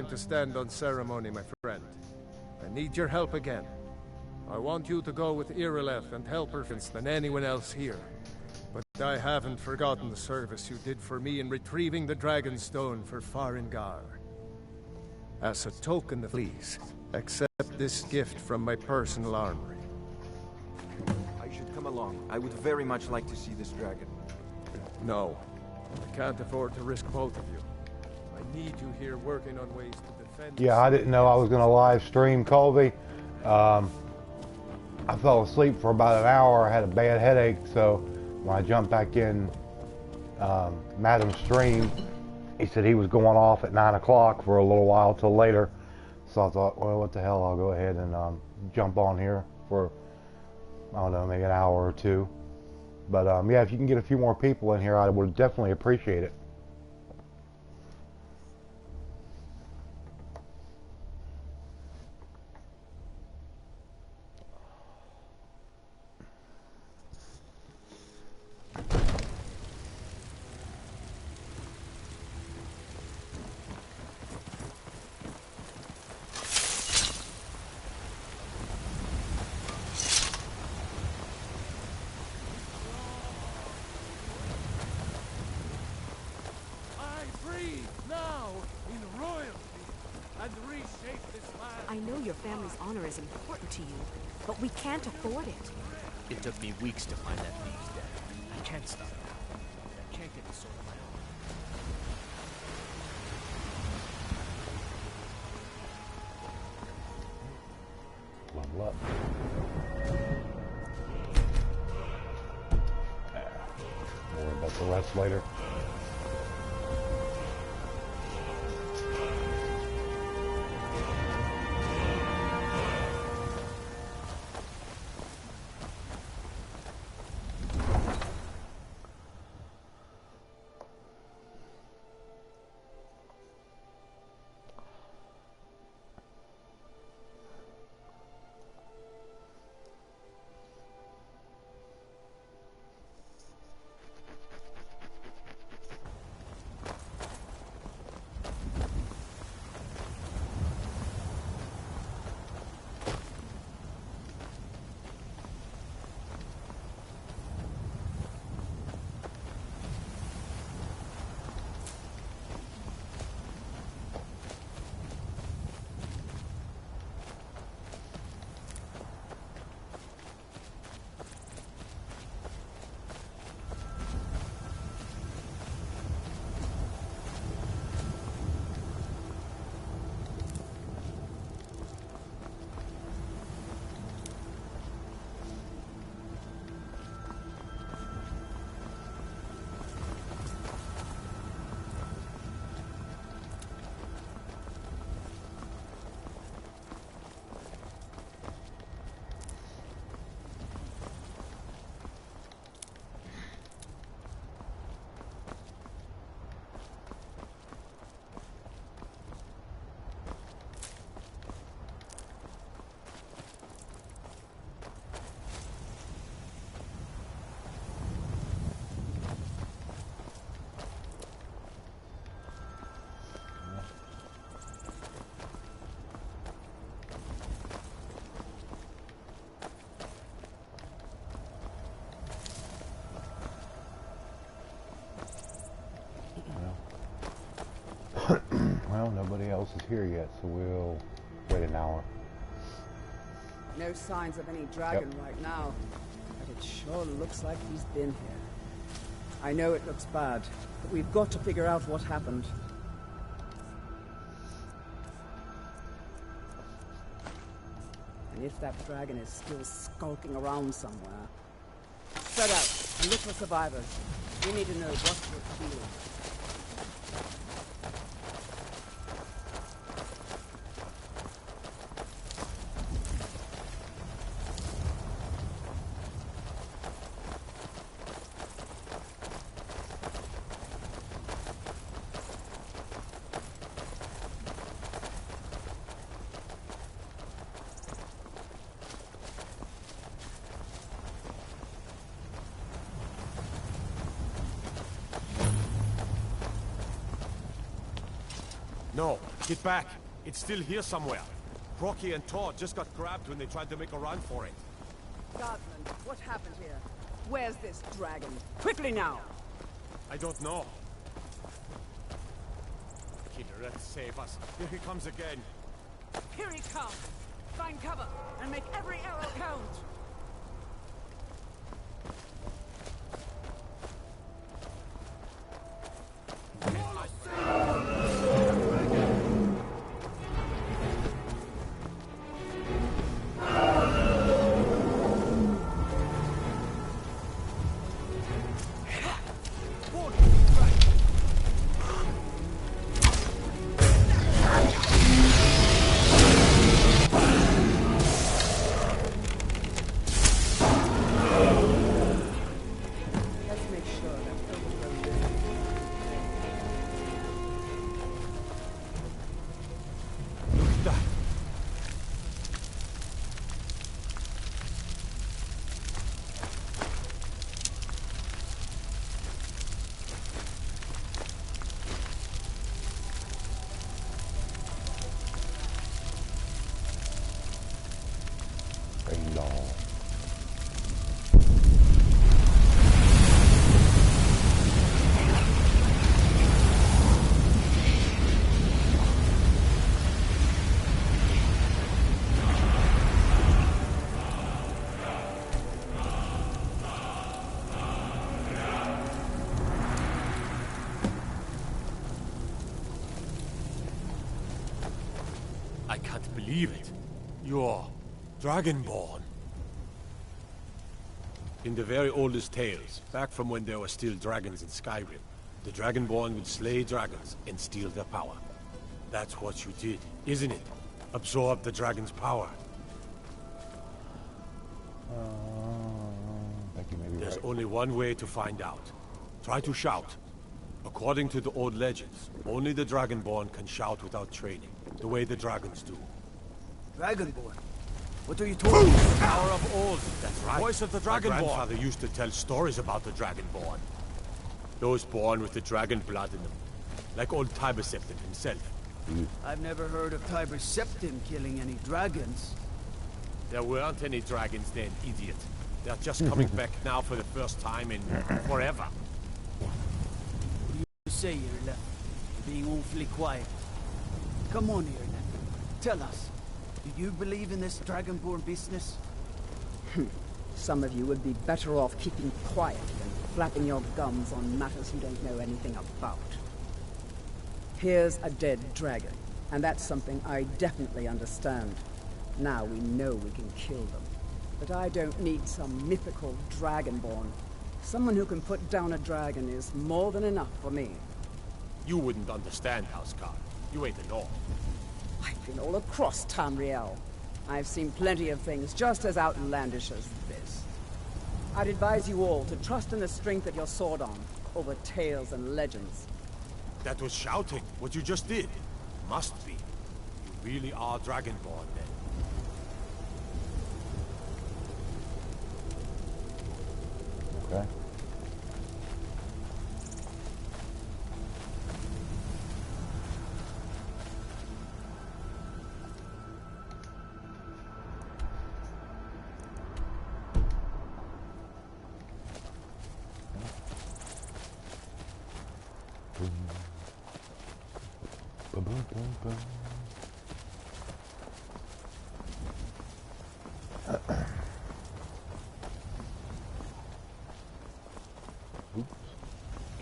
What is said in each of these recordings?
taken to stand on ceremony, my friend. I need your help again. I want you to go with Irileth and help her than anyone else here. But I haven't forgotten the service you did for me in retrieving the Dragonstone for Farengar. As a token of please, accept this gift from my personal armory. I should come along. I would very much like to see this dragon. No. I can't afford to risk both of you. I need you here working on ways to defend... Yeah, I didn't know I was going to live stream Colby. I fell asleep for about an hour. I had a bad headache, so when I jumped back in Madam's stream, he said he was going off at 9 o'clock for a little while till later. So I thought, well, what the hell, I'll go ahead and jump on here for, I don't know, maybe an hour or two. But yeah, if you can get a few more people in here, I would definitely appreciate it. I know your family's honor is important to you, but we can't afford it. It took me weeks to find that thief's den. I can't stop now. I can't get the sword on my own. Level up. Worry about the rest later. Well, nobody else is here yet, so we'll wait an hour. No signs of any dragon right now, but it sure looks like he's been here. I know it looks bad, but we've got to figure out what happened. And if that dragon is still skulking around somewhere, spread out and look for survivors. We need to know what we're feeling. No, get back. It's still here somewhere. Rocky and Todd just got grabbed when they tried to make a run for it. Guardsman, what happened here? Where's this dragon? Quickly now! I don't know. Killer, save us. Here he comes again. Here he comes! Find cover, and make every arrow count! I can't believe it. You're Dragonborn. In the very oldest tales, back from when there were still dragons in Skyrim, the Dragonborn would slay dragons and steal their power. That's what you did, isn't it? Absorb the dragon's power. I think you may be There's right. only one way to find out. Try to shout. According to the old legends, only the Dragonborn can shout without training, the way the dragons do. Dragonborn? What are you talking about? Power of old, that's right. Voice of the My Dragonborn. grandfather used to tell stories about the Dragonborn. Those born with the dragon blood in them. Like old Tiber Septim himself. I've never heard of Tiber Septim killing any dragons. There weren't any dragons then, idiot. They're just coming back now for the first time in forever. What do you say, Irla? You're being awfully quiet. Come on, Irla. Tell us. Do you believe in this Dragonborn business? Some of you would be better off keeping quiet than flapping your gums on matters you don't know anything about. Here's a dead dragon, and that's something I definitely understand. Now we know we can kill them. But I don't need some mythical Dragonborn. Someone who can put down a dragon is more than enough for me. You wouldn't understand, Housecarl. You ain't the law. I've been all across Tamriel. I've seen plenty of things just as outlandish as this. I'd advise you all to trust in the strength of your sword arm over tales and legends. That was shouting, what you just did. Must be. You really are Dragonborn, then. Okay. Boom, boom, boom, boom. Oops.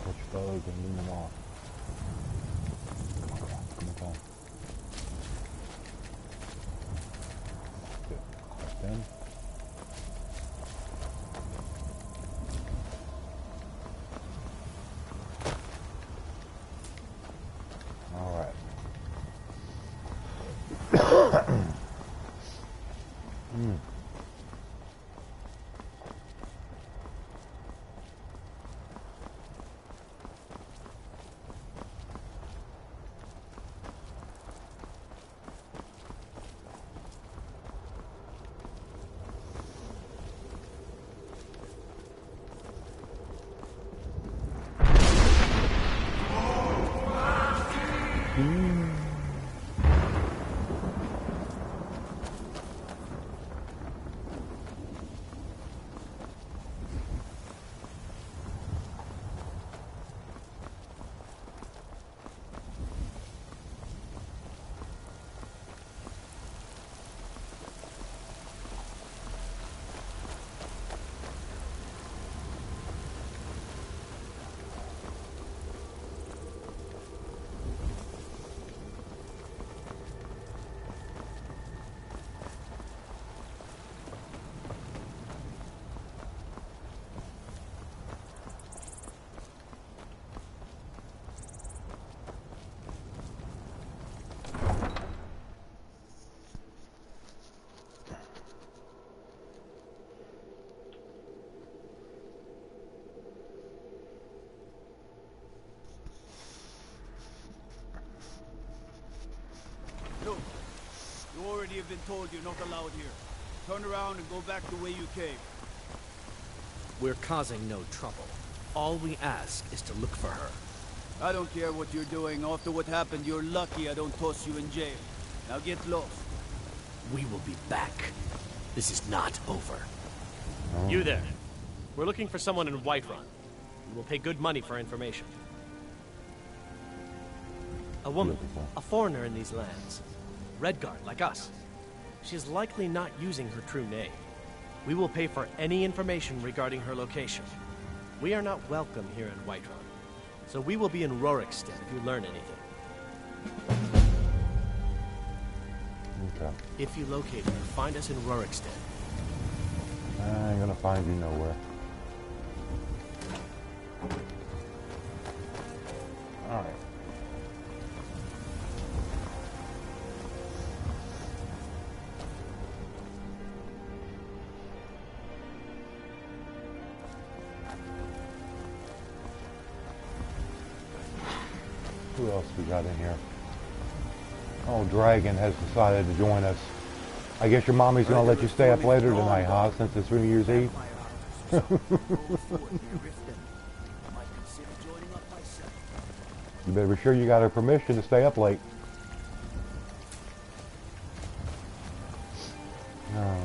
Catch bugs and leave them off. Come on, come on. Good. That's done. Alright. you've been told you're not allowed here. Turn around and go back the way you came. We're causing no trouble. All we ask is to look for her. I don't care what you're doing. After what happened, you're lucky I don't toss you in jail. Now get lost. We will be back. This is not over. Oh. You there. We're looking for someone in Whiterun. We will pay good money for information. A woman, a foreigner in these lands. Redguard, like us. She is likely not using her true name. We will pay for any information regarding her location. We are not welcome here in Whiterun, so we will be in Rorikstead if you learn anything. Okay. If you locate her, find us in Rorikstead. I ain't gonna find you nowhere. Alright. Who else we got in here? Oh, Dragon has decided to join us. I guess your mommy's gonna let you stay up later tonight, huh? Since it's New Year's Eve? You better be sure you got her permission to stay up late. No.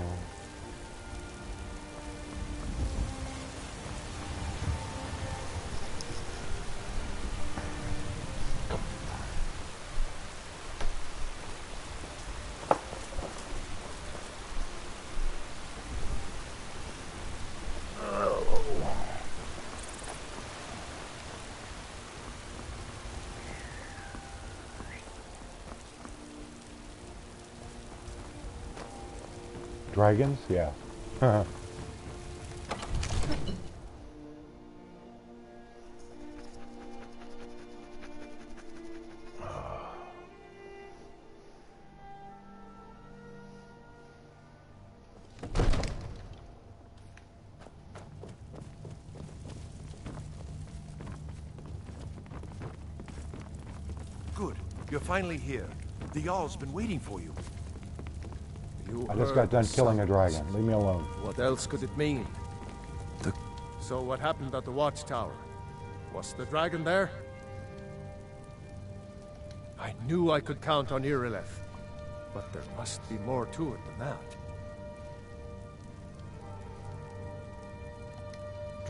Dragons? Yeah. Good. You're finally here. The Jarl's been waiting for you. I just got done killing a dragon. Leave me alone. What else could it mean? So what happened at the watchtower? Was the dragon there? I knew I could count on Irileth, but there must be more to it than that.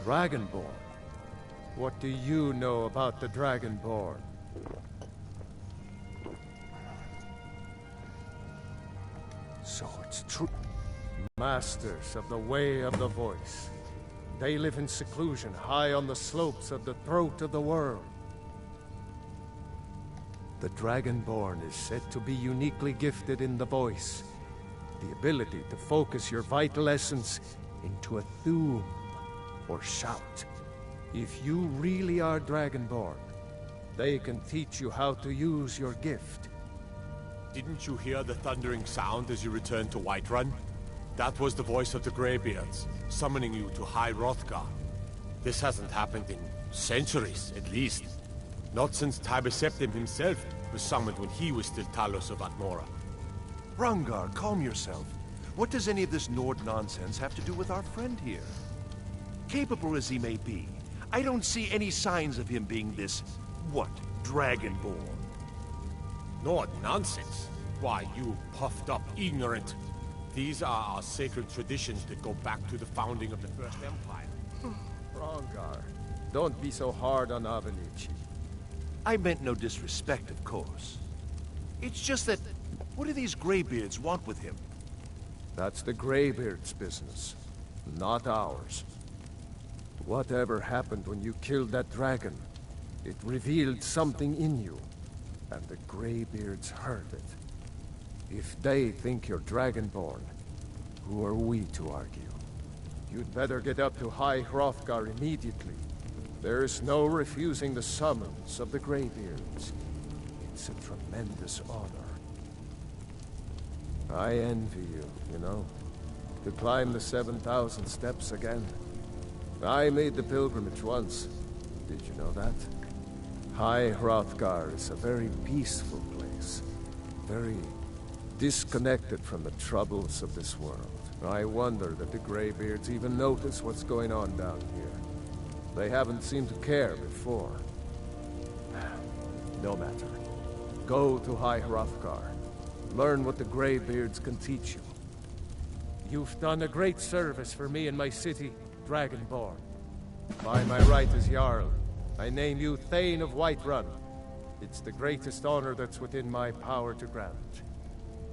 Dragonborn? What do you know about the Dragonborn? So it's true. Masters of the Way of the Voice. They live in seclusion high on the slopes of the throat of the world. The Dragonborn is said to be uniquely gifted in the voice. The ability to focus your vital essence into a thum or shout. If you really are Dragonborn, they can teach you how to use your gift. Didn't you hear the thundering sound as you returned to Whiterun? That was the voice of the Greybeards, summoning you to High Hrothgar. This hasn't happened in centuries, at least. Not since Tibeseptim himself was summoned when he was still Talos of Atmora. Rangar, calm yourself. What does any of this Nord nonsense have to do with our friend here? Capable as he may be, I don't see any signs of him being this, what, Dragonborn? Nord nonsense? Why, you puffed up ignorant. These are our sacred traditions that go back to the founding of the First Empire. Rangar, don't be so hard on Avenici. I meant no disrespect, of course. It's just that, what do these Greybeards want with him? That's the Greybeard's business, not ours. Whatever happened when you killed that dragon, it revealed something in you, and the Greybeards heard it. If they think you're Dragonborn, who are we to argue? You'd better get up to High Hrothgar immediately. There's no refusing the summons of the Greybeards. It's a tremendous honor. I envy you, you know, to climb the 7,000 steps again. I made the pilgrimage once. Did you know that? High Hrothgar is a very peaceful place. Very disconnected from the troubles of this world. I wonder that the Greybeards even notice what's going on down here. They haven't seemed to care before. No matter. Go to High Hrothgar. Learn what the Greybeards can teach you. You've done a great service for me and my city, Dragonborn. By my right as Jarl, I name you Thane of Whiterun. It's the greatest honor that's within my power to grant.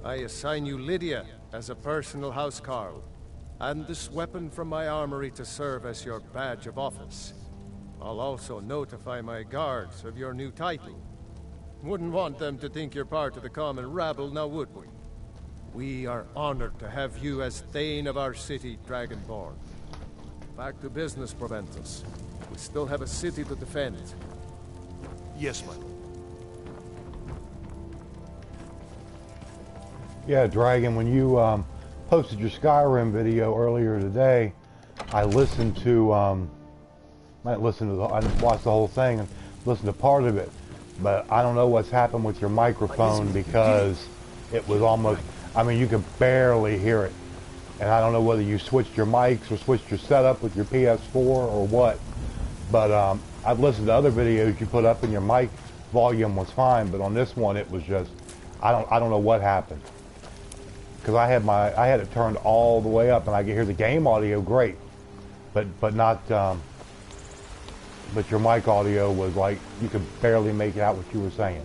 I assign you Lydia as a personal housecarl, and this weapon from my armory to serve as your badge of office. I'll also notify my guards of your new title. Wouldn't want them to think you're part of the common rabble, now would we? We are honored to have you as Thane of our city, Dragonborn. Back to business, Proventus. We still have a city to defend. Yes, my lord. Yeah, Dragon, when you posted your Skyrim video earlier today, I listened to, I watched the whole thing and listened to part of it, but I don't know what's happened with your microphone because it was almost, I mean, you could barely hear it. And I don't know whether you switched your mics or switched your setup with your PS4 or what, but I've listened to other videos you put up and your mic volume was fine, but on this one it was just, I don't know what happened. Because I had it turned all the way up and I could hear the game audio great, but not, but your mic audio was like, you could barely make out what you were saying.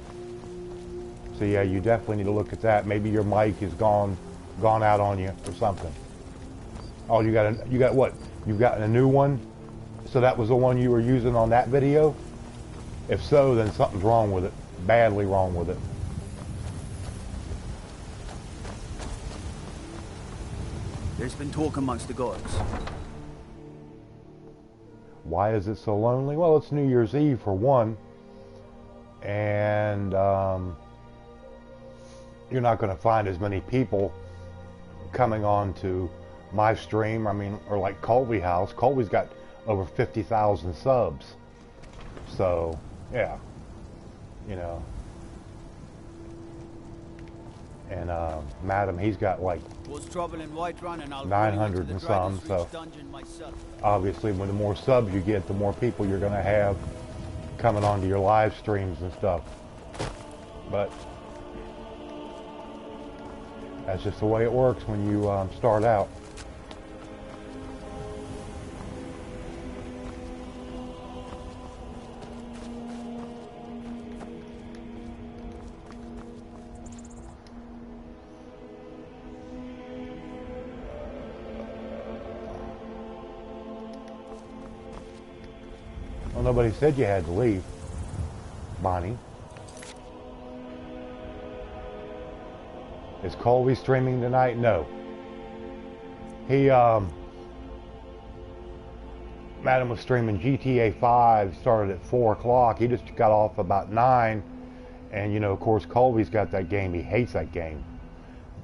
So yeah, you definitely need to look at that. Maybe your mic is gone out on you or something. Oh, you got what? You've gotten a new one? So that was the one you were using on that video? If so, then something's wrong with it. Badly wrong with it. There's been talk amongst the gods. Why is it so lonely? Well, it's New Year's Eve for one. And you're not going to find as many people coming on to my stream, I mean, or like Colby House. Colby's got over 50,000 subs. So, yeah, you know. And Madam, he's got like What's trouble in Whiterun, and I'll 900 and some, so obviously when the more subs you get, the more people you're going to have coming onto your live streams and stuff. But that's just the way it works when you start out. Well, nobody said you had to leave, Bonnie. Is Colby streaming tonight? No. He, Madam was streaming GTA 5, started at 4 o'clock. He just got off about 9. And, you know, of course, Colby's got that game. He hates that game.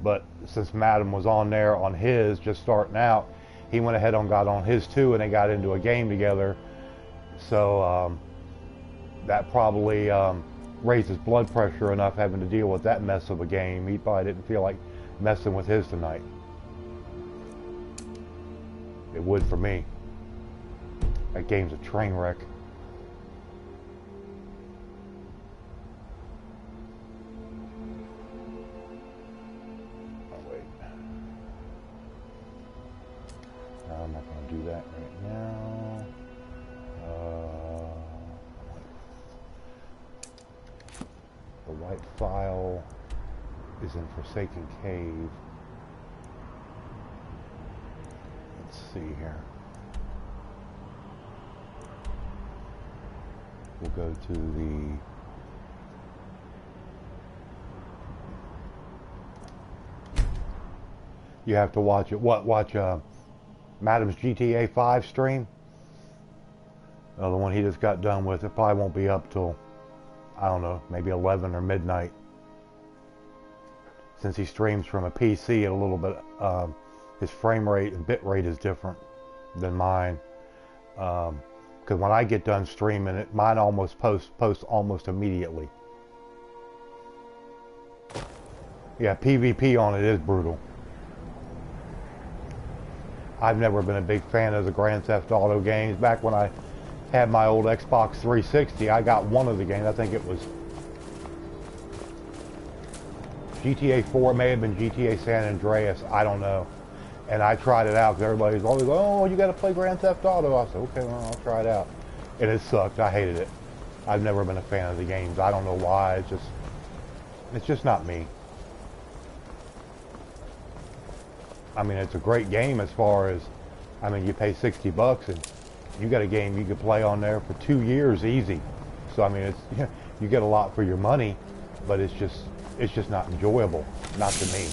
But since Madam was on there on his, just starting out, he went ahead and got on his too, and they got into a game together. So, that probably raised his blood pressure enough having to deal with that mess of a game. He probably didn't feel like messing with his tonight. It would for me. That game's a train wreck. Oh, wait. No, I'm not going to do that right now. The white file is in Forsaken Cave. Let's see here. We'll go to the you have to watch it. Watch Madam's GTA 5 stream? The one he just got done with. It probably won't be up till, I don't know, maybe 11 or midnight. Since he streams from a PC at a little bit, his frame rate and bit rate is different than mine. Because when I get done streaming it, mine almost posts almost immediately. Yeah, PvP on it is brutal. I've never been a big fan of the Grand Theft Auto games. Back when I had my old Xbox 360, I got one of the games. I think it was GTA 4. It may have been GTA San Andreas. I don't know. And I tried it out because everybody's always like, oh, you got to play Grand Theft Auto. I said, okay, well, I'll try it out. And it sucked. I hated it. I've never been a fan of the games. I don't know why. It's just not me. I mean, it's a great game as far as, I mean, you pay $60 and you got a game you could play on there for 2 years easy. So I mean, it's, you get a lot for your money, but it's just not enjoyable, not to me.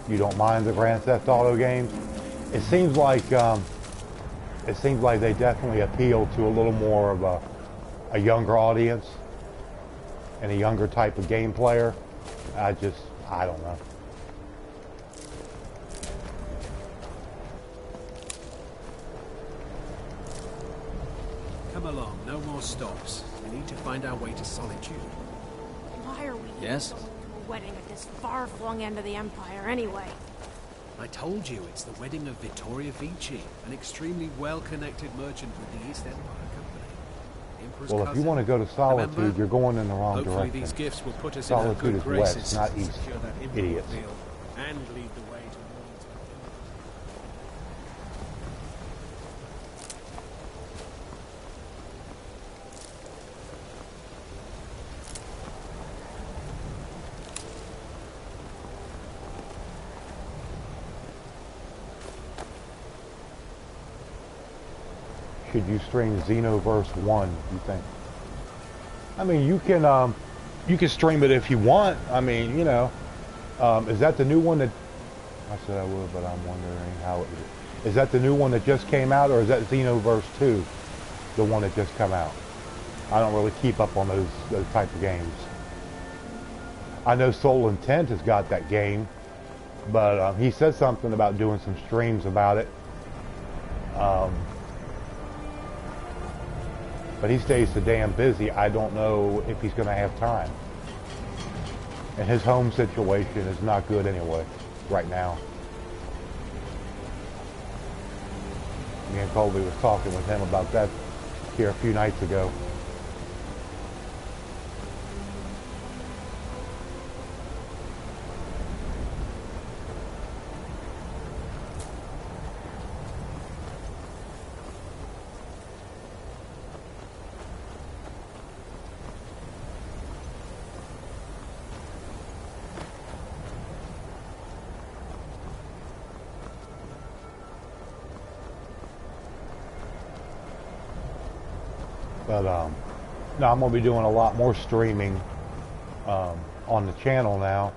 You don't mind the Grand Theft Auto games? It seems like they definitely appeal to a little more of a younger audience and a younger type of game player. I don't know. Come along, no more stops. We need to find our way to Solitude. Why are we Yes? going to a wedding at this far-flung end of the Empire anyway? I told you, it's the wedding of Vittoria Vici, an extremely well-connected merchant with the East Empire Company. The Emperor's Well, if you cousin. want to go to Solitude, Remember? you're going in the wrong Hopefully direction. these gifts will put us in our Solitude good is graces west, not to east. secure that import Idiots. deal and lead the way to Should you stream Xenoverse 1, you think? I mean, you can stream it if you want. I mean, you know, is that the new one that, I said I would, but I'm wondering how is that the new one that just came out, or is that Xenoverse 2, the one that just come out? I don't really keep up on those type of games. I know Soul Intent has got that game, but he said something about doing some streams about it. But he stays so damn busy, I don't know if he's going to have time. And his home situation is not good anyway, right now. Me and Colby was talking with him about that here a few nights ago. But no, I'm going to be doing a lot more streaming on the channel now.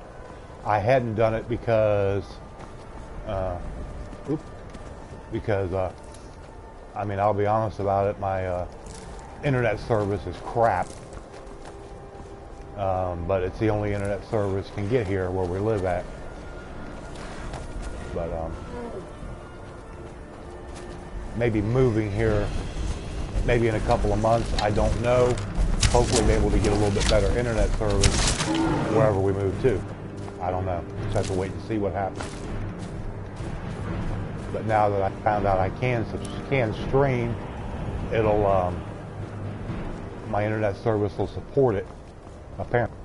I hadn't done it because, I mean, I'll be honest about it, my internet service is crap. But it's the only internet service can get here where we live at. But maybe moving here, maybe in a couple of months, I don't know. Hopefully be able to get a little bit better internet service wherever we move to. I don't know. Just have to wait and see what happens. But now that I found out I can stream, it'll my internet service will support it, apparently.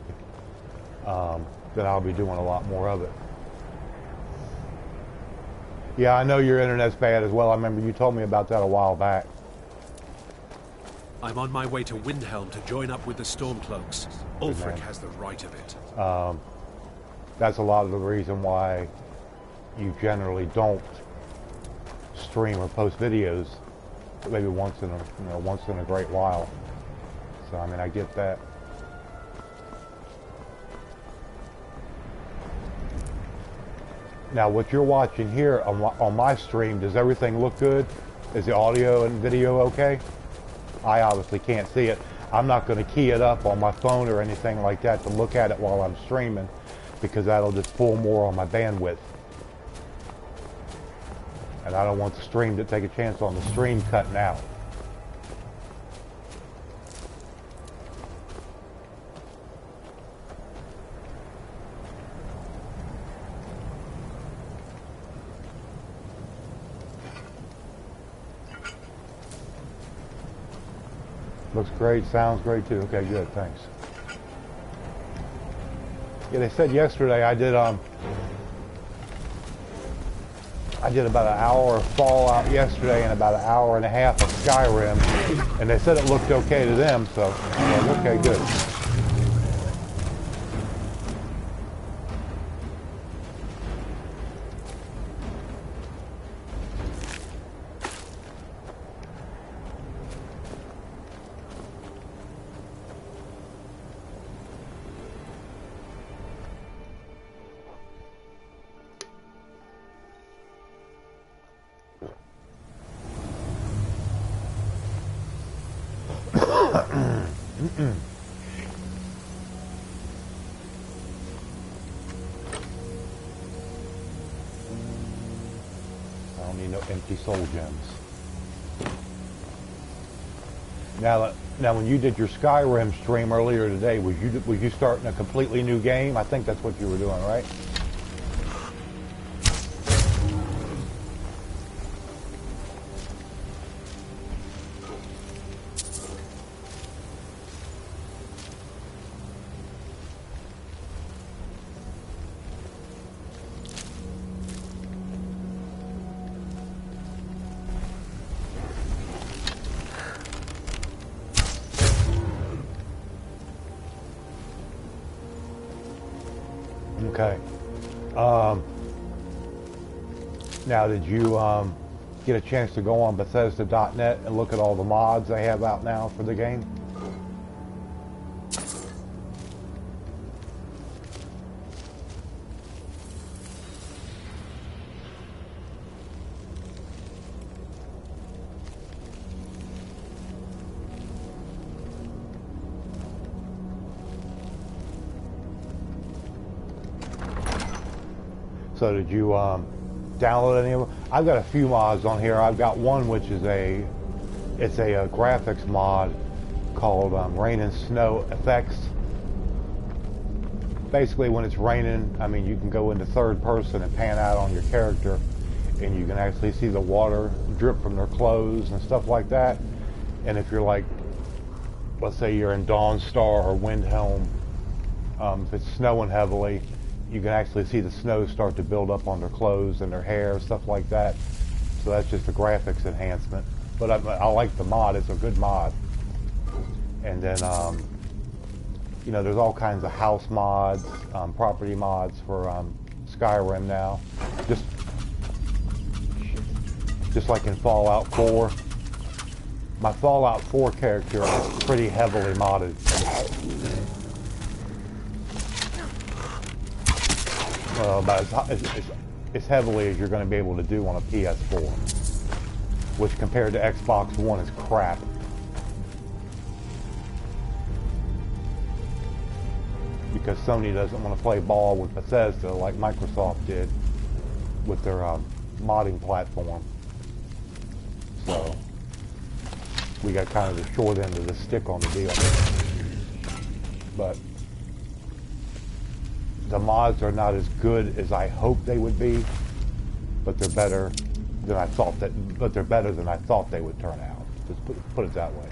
Then I'll be doing a lot more of it. Yeah, I know your internet's bad as well. I remember you told me about that a while back. I'm on my way to Windhelm to join up with the Stormcloaks. Ulfric has the right of it. That's a lot of the reason why you generally don't stream or post videos, maybe once in a great while. So I mean, I get that. Now what you're watching here on my stream, does everything look good? Is the audio and video okay? I obviously can't see it. I'm not going to key it up on my phone or anything like that to look at it while I'm streaming, because that'll just pull more on my bandwidth. And I don't want the stream to take a chance on the stream cutting out. Looks great, sounds great too. Okay, good, thanks. Yeah, they said yesterday I did about an hour of Fallout yesterday and about an hour and a half of Skyrim, and they said it looked okay to them, so okay, good. I don't need no empty soul gems. Now when you did your Skyrim stream earlier today, was you starting a completely new game? I think that's what you were doing, right? Okay. Now, did you get a chance to go on Bethesda.net and look at all the mods they have out now for the game? So did you download any of them? I've got a few mods on here. I've got one which is a graphics mod called Rain and Snow Effects. Basically, when it's raining, I mean, you can go into third person and pan out on your character, and you can actually see the water drip from their clothes and stuff like that. And if you're like, let's say you're in Dawnstar or Windhelm, if it's snowing heavily, you can actually see the snow start to build up on their clothes and their hair, stuff like that. So that's just a graphics enhancement. But I like the mod. It's a good mod. And then, you know, there's all kinds of house mods, property mods for Skyrim now. Just like in Fallout 4. My Fallout 4 character is pretty heavily modded. About as heavily as you're going to be able to do on a PS4, which compared to Xbox One is crap. Because Sony doesn't want to play ball with Bethesda like Microsoft did with their modding platform. So we got kind of the short end of the stick on the deal. But the mods are not as good as I hoped they would be, but they're better than I thought they would turn out. Just put it that way.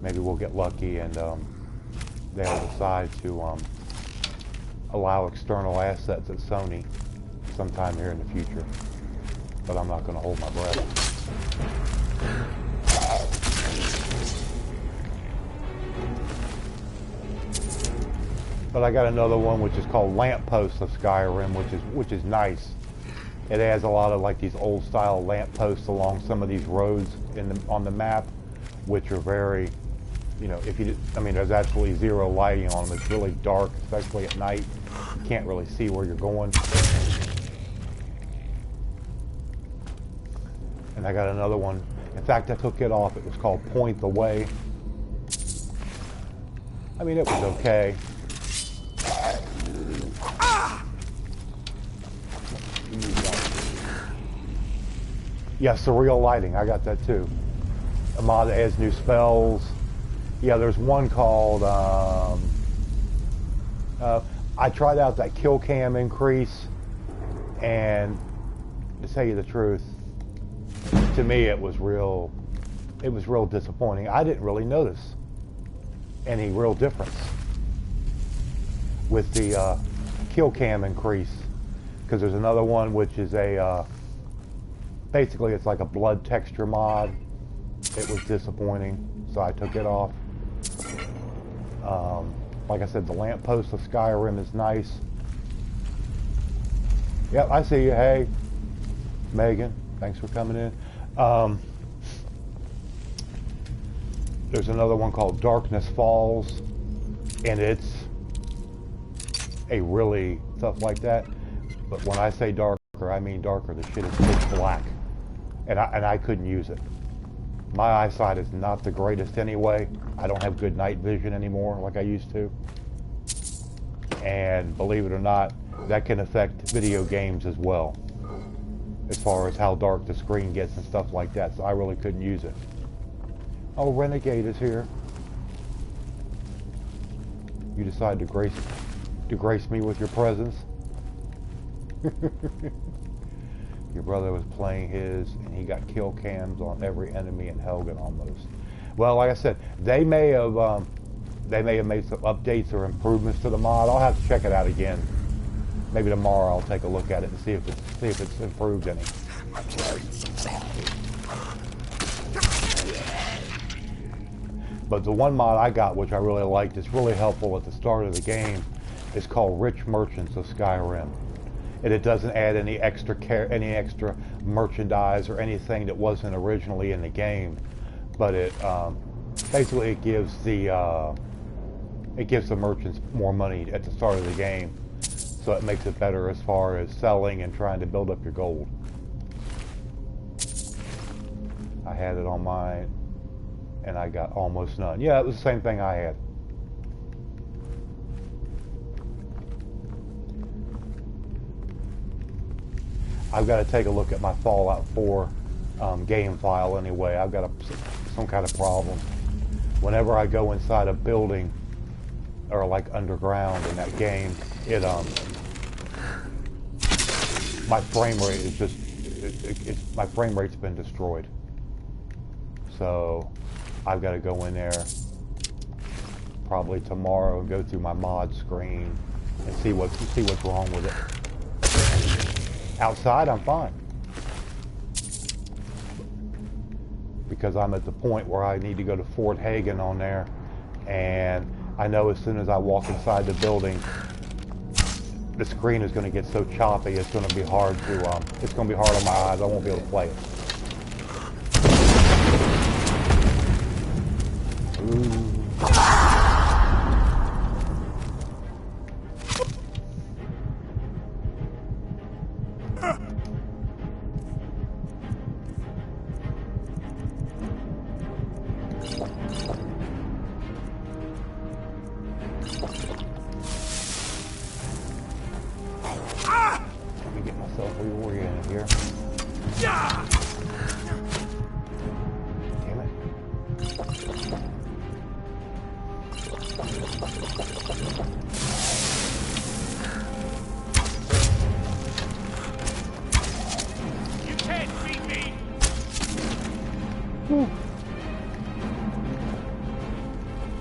Maybe we'll get lucky and they'll decide to allow external assets at Sony sometime here in the future. But I'm not going to hold my breath. But I got another one which is called Lampposts of Skyrim, which is nice. It has a lot of like these old style lampposts along some of these roads on the map, which are very you know, if you, I mean, there's absolutely zero lighting on them. It's really dark, especially at night. You can't really see where you're going. And I got another one. In fact, I took it off. It was called Point the Way. I mean, it was okay. Yeah, surreal lighting. I got that too. A mod that adds new spells. Yeah, there's one called. I tried out that kill cam increase, and to tell you the truth, to me it was real disappointing. I didn't really notice any real difference with the kill cam increase, because there's another one which is a basically it's like a blood texture mod. It was disappointing, so I took it off. Like I said, the lamppost of Skyrim is nice. Yep, I see you. Hey, Megan, thanks for coming in. There's another one called Darkness Falls, and it's a really stuff like that. But when I say darker, I mean darker. The shit is pitch black, and I couldn't use it. My eyesight is not the greatest anyway. I don't have good night vision anymore like I used to. And believe it or not, that can affect video games as well, as far as how dark the screen gets and stuff like that. So I really couldn't use it. Oh, Renegade is here. You decided to grace me with your presence. Your brother was playing his, and he got kill cams on every enemy in Helgen almost. Well, like I said, they may have made some updates or improvements to the mod. I'll have to check it out again. Maybe tomorrow I'll take a look at it and see if it's improved any. But the one mod I got, which I really liked, it's really helpful at the start of the game, is called Rich Merchants of Skyrim. And it doesn't add any extra merchandise or anything that wasn't originally in the game, but it basically it gives the merchants more money at the start of the game, so it makes it better as far as selling and trying to build up your gold. I had it on mine, and I got almost none. Yeah, it was the same thing I had. I've got to take a look at my Fallout 4 game file anyway. I've got some kind of problem. Whenever I go inside a building or like underground in that game, my frame rate is just my frame rate's been destroyed. So I've got to go in there probably tomorrow and go through my mod screen and see what's wrong with it. Outside, I'm fine. Because I'm at the point where I need to go to Fort Hagen on there, and I know as soon as I walk inside the building, the screen is going to get so choppy, it's going to be hard to, it's going to be hard on my eyes. I won't be able to play it. Ooh.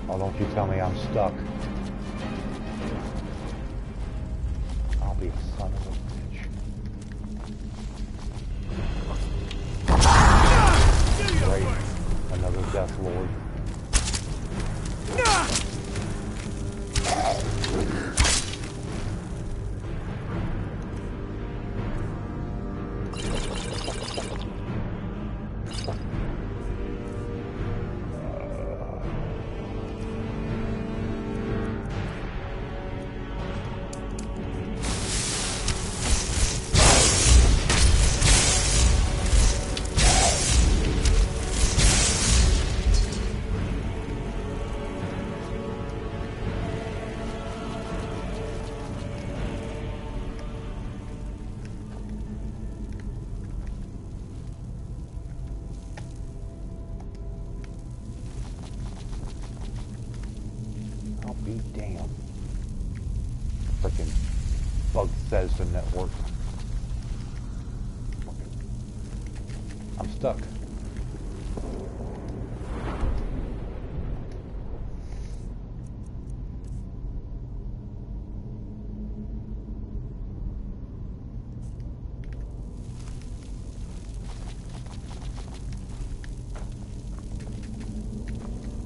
Oh, don't you tell me I'm stuck. I'll be a son of a bitch. Great. Another Death Lord. stuck.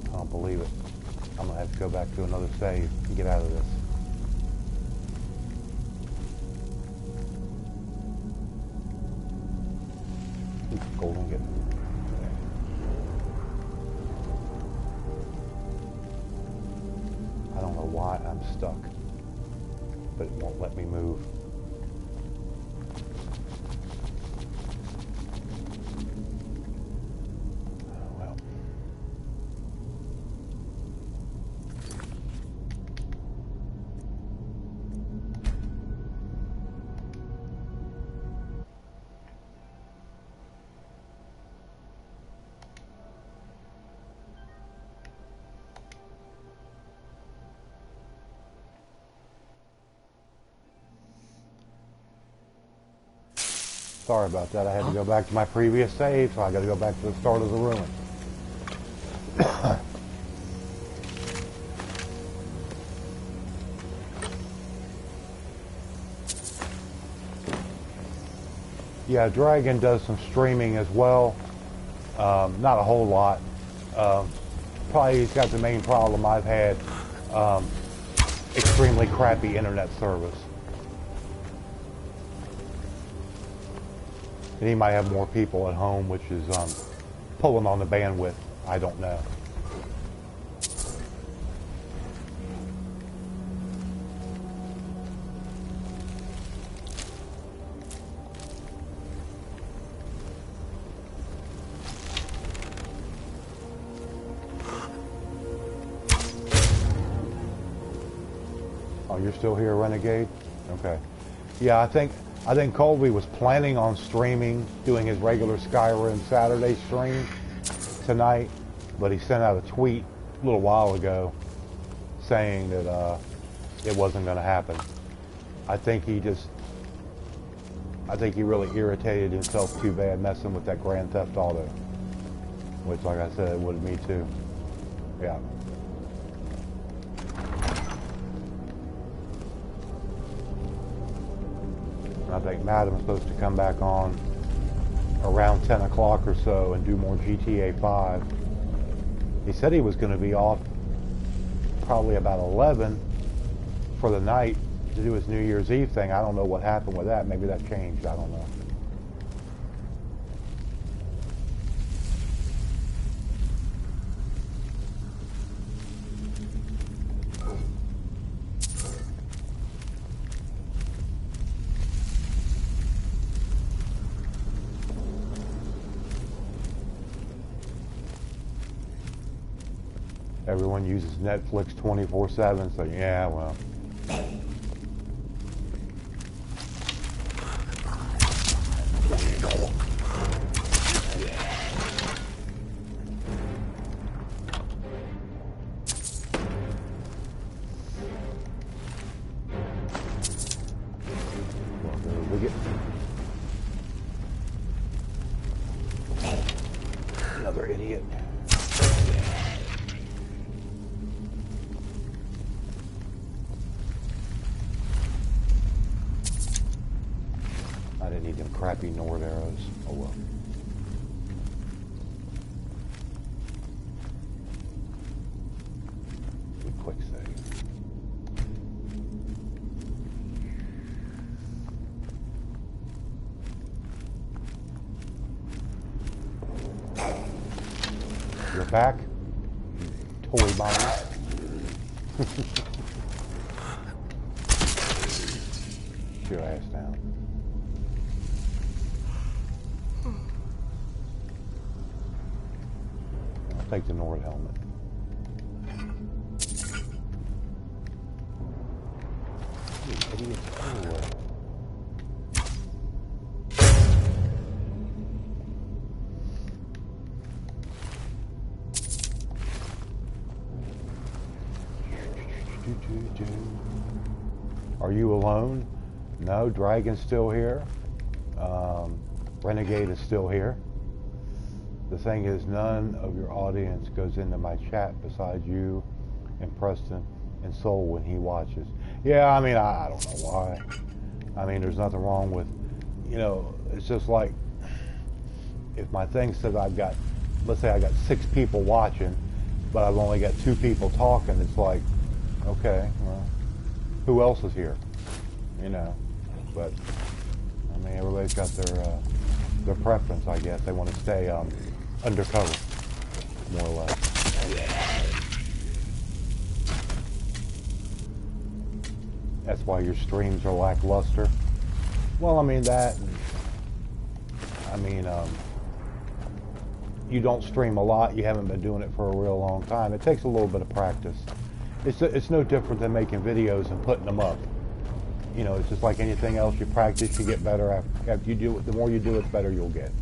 I don't believe it. I'm gonna have to go back to another save and get out of this. Golden get. I don't know why I'm stuck, but it won't let me move. Well. Sorry about that. I had to go back to my previous save, so I got to go back to the start of the ruin. Yeah, Dragon does some streaming as well. Not a whole lot. Probably he's got the main problem I've had. Extremely crappy internet service. And he might have more people at home, which is pulling on the bandwidth. I don't know. Oh, you're still here, Renegade? Okay. Yeah, I think Colby was planning on streaming, doing his regular Skyrim Saturday stream tonight, but he sent out a tweet a little while ago saying that it wasn't going to happen. I think he really irritated himself too bad messing with that Grand Theft Auto, which, like I said, would me too. Yeah. I think Madam's supposed to come back on around 10 o'clock or so and do more GTA 5. He said he was going to be off probably about 11 for the night to do his New Year's Eve thing. I don't know what happened with that. Maybe that changed. I don't know. Everyone uses Netflix 24/7, so yeah, well. Another idiot. I didn't need them crappy Nord arrows. Oh well. Good quick save. You're back, toy bomber. Get your ass down. I'll take the Nord helmet. You idiots everywhere. Are you alone? No, Dragon's still here. Renegade is still here. The thing is, none of your audience goes into my chat besides you and Preston and Soul when he watches. Yeah, I mean, I don't know why. I mean, there's nothing wrong with, you know, it's just like, if my thing says I've got, let's say I got 6 people watching, but I've only got 2 people talking, it's like, okay, well, who else is here? You know, but, I mean, everybody's got their preference, I guess. They want to stay undercover, more or less. That's why your streams are lackluster. Well, I mean that. I mean, you don't stream a lot. You haven't been doing it for a real long time. It takes a little bit of practice. It's no different than making videos and putting them up. You know, it's just like anything else. You practice, you get better. After you do it, the more you do it, the better you'll get.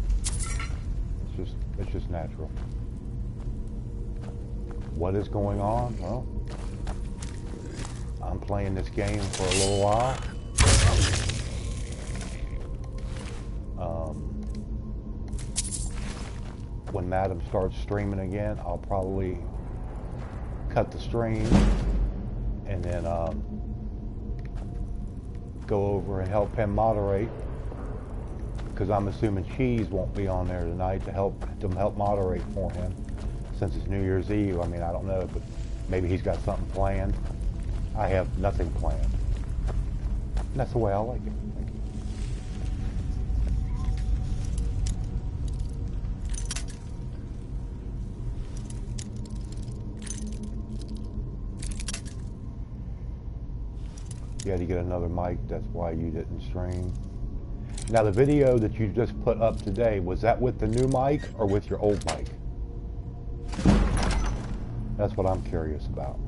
It's just natural. What is going on? Well, I'm playing this game for a little while. When Madam starts streaming again, I'll probably cut the stream and then go over and help him moderate, because I'm assuming Cheese won't be on there tonight to help moderate for him since it's New Year's Eve. I mean, I don't know, but maybe he's got something planned. I have nothing planned. And that's the way I like it. Thank you. You had to get another mic, that's why you didn't stream. Now the video that you just put up today, was that with the new mic or with your old mic? That's what I'm curious about.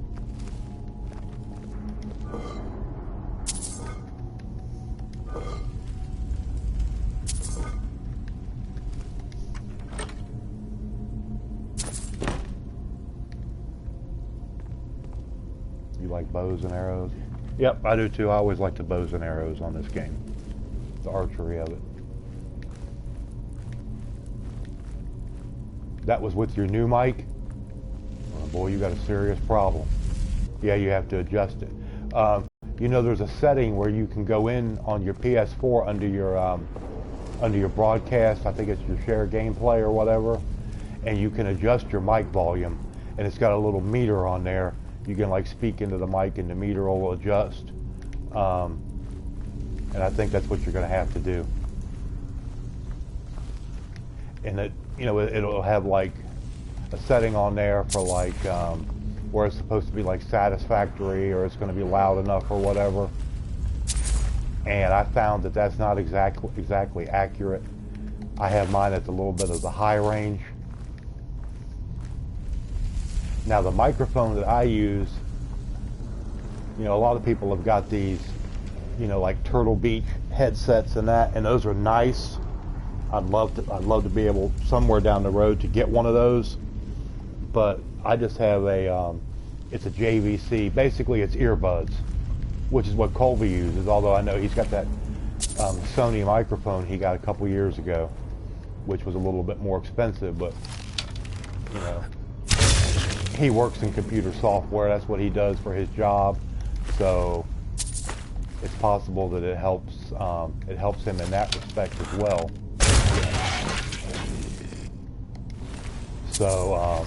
You like bows and arrows? Yep, I do too. I always like the bows and arrows on this game. The archery of it. That was with your new mic? Oh boy, you got a serious problem. Yeah, you have to adjust it. You know, there's a setting where you can go in on your PS4 under your broadcast. I think it's your share gameplay or whatever, and you can adjust your mic volume, and it's got a little meter on there. You can like speak into the mic and the meter will adjust. And I think that's what you're going to have to do. And it, you know, it'll have like a setting on there for like where it's supposed to be like satisfactory, or it's going to be loud enough or whatever. And I found that that's not exactly accurate. I have mine at a little bit of the high range. Now the microphone that I use, you know, a lot of people have got these, you know, like Turtle Beach headsets and that, and those are nice. I'd love to be able somewhere down the road to get one of those, but I just have it's a JVC. Basically, it's earbuds, which is what Colby uses. Although I know he's got that Sony microphone he got a couple years ago, which was a little bit more expensive, but you know. He works in computer software. That's what he does for his job. So it's possible that it helps him in that respect as well. So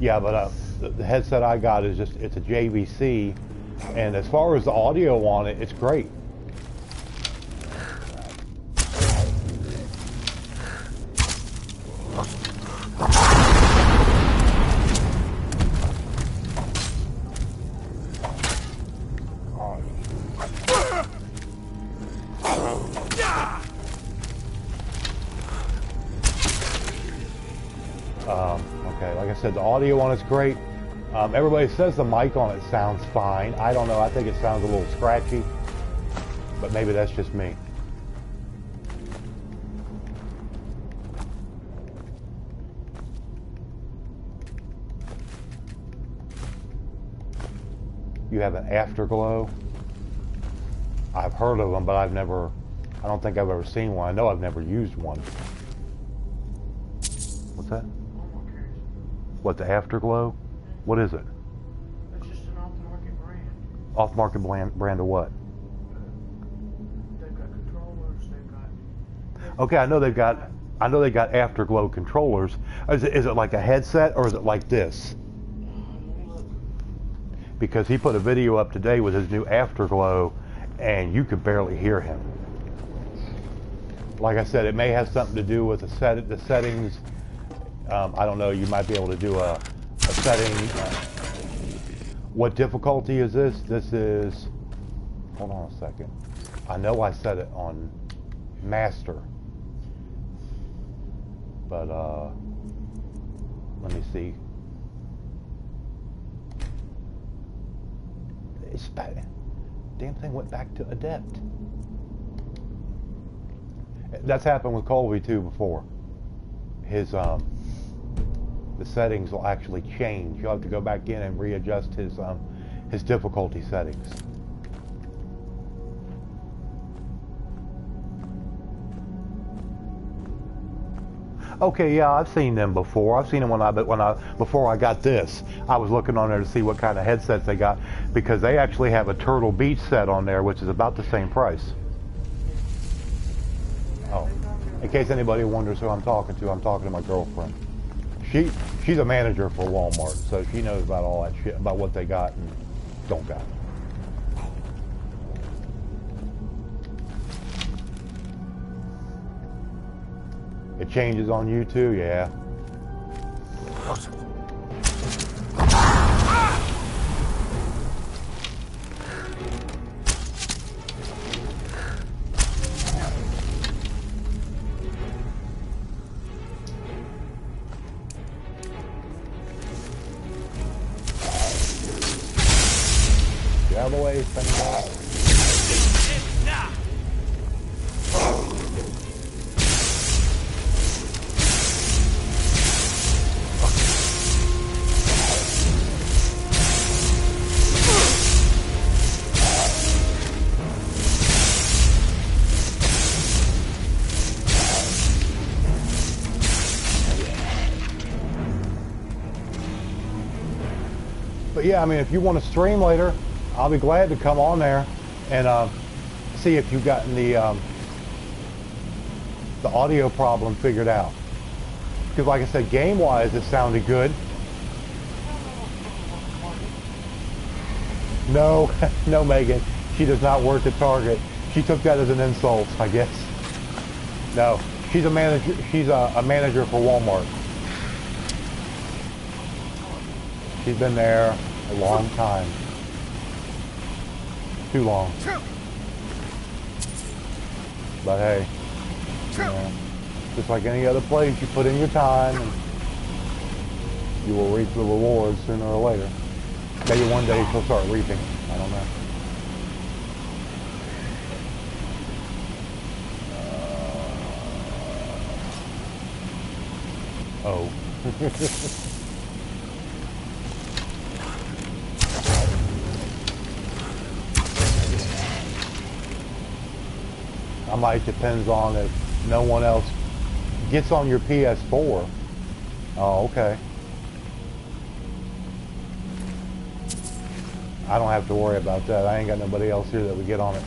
yeah, but the headset I got is it's a JVC, and as far as the audio on it, it's great. Okay, like I said, the audio on it's great. Everybody says the mic on it sounds fine. I don't know, I think it sounds a little scratchy, but maybe that's just me. You have an afterglow. I've heard of them, but I don't think I've ever seen one. I know I've never used one. What's that? What, the Afterglow? What is it? It's just an off-market brand. Off-market brand of what? They've got controllers, they've got... Okay, I know they got Afterglow controllers. Is it like a headset or is it like this? Because he put a video up today with his new Afterglow and you could barely hear him. Like I said, it may have something to do with the settings. I don't know, you might be able to do a setting. What difficulty is this? This is, hold on a second. I know I set it on master. But let me see. It's back. Damn thing went back to adept. That's happened with Colby too before. His the settings will actually change. You'll have to go back in and readjust his difficulty settings. Okay, yeah, I've seen them before. I've seen them before I got this. I was looking on there to see what kind of headsets they got because they actually have a Turtle Beach set on there, which is about the same price. Oh, in case anybody wonders who I'm talking to my girlfriend. She's a manager for Walmart, so she knows about all that shit, about what they got and don't got. It changes on you too, yeah. Get out of the way, Spanish. But yeah, I mean, if you want to stream later, I'll be glad to come on there and see if you've gotten the audio problem figured out. Because like I said, game-wise, it sounded good. No, no, Megan, she does not work at Target. She took that as an insult, I guess. No, she's a manager. She's a manager for Walmart. She's been there a long time. Too long. But hey, you know, just like any other place, you put in your time and you will reap the rewards sooner or later. Maybe one day she'll start reaping. I don't know. Oh. I might, depends on if no one else gets on your PS4. Oh, okay. I don't have to worry about that. I ain't got nobody else here that would get on it.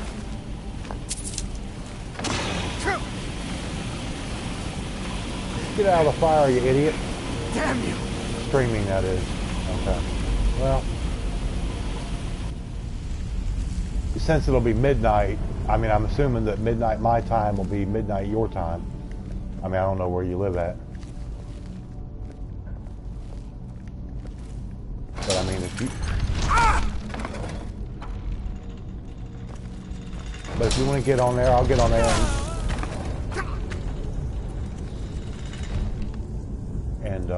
Get out of the fire, you idiot. Damn you! Streaming, that is. Okay. Well, since it'll be midnight, I mean, I'm assuming that midnight my time will be midnight your time. I mean, I don't know where you live at. But I mean, if you... But if you want to get on there, I'll get on there and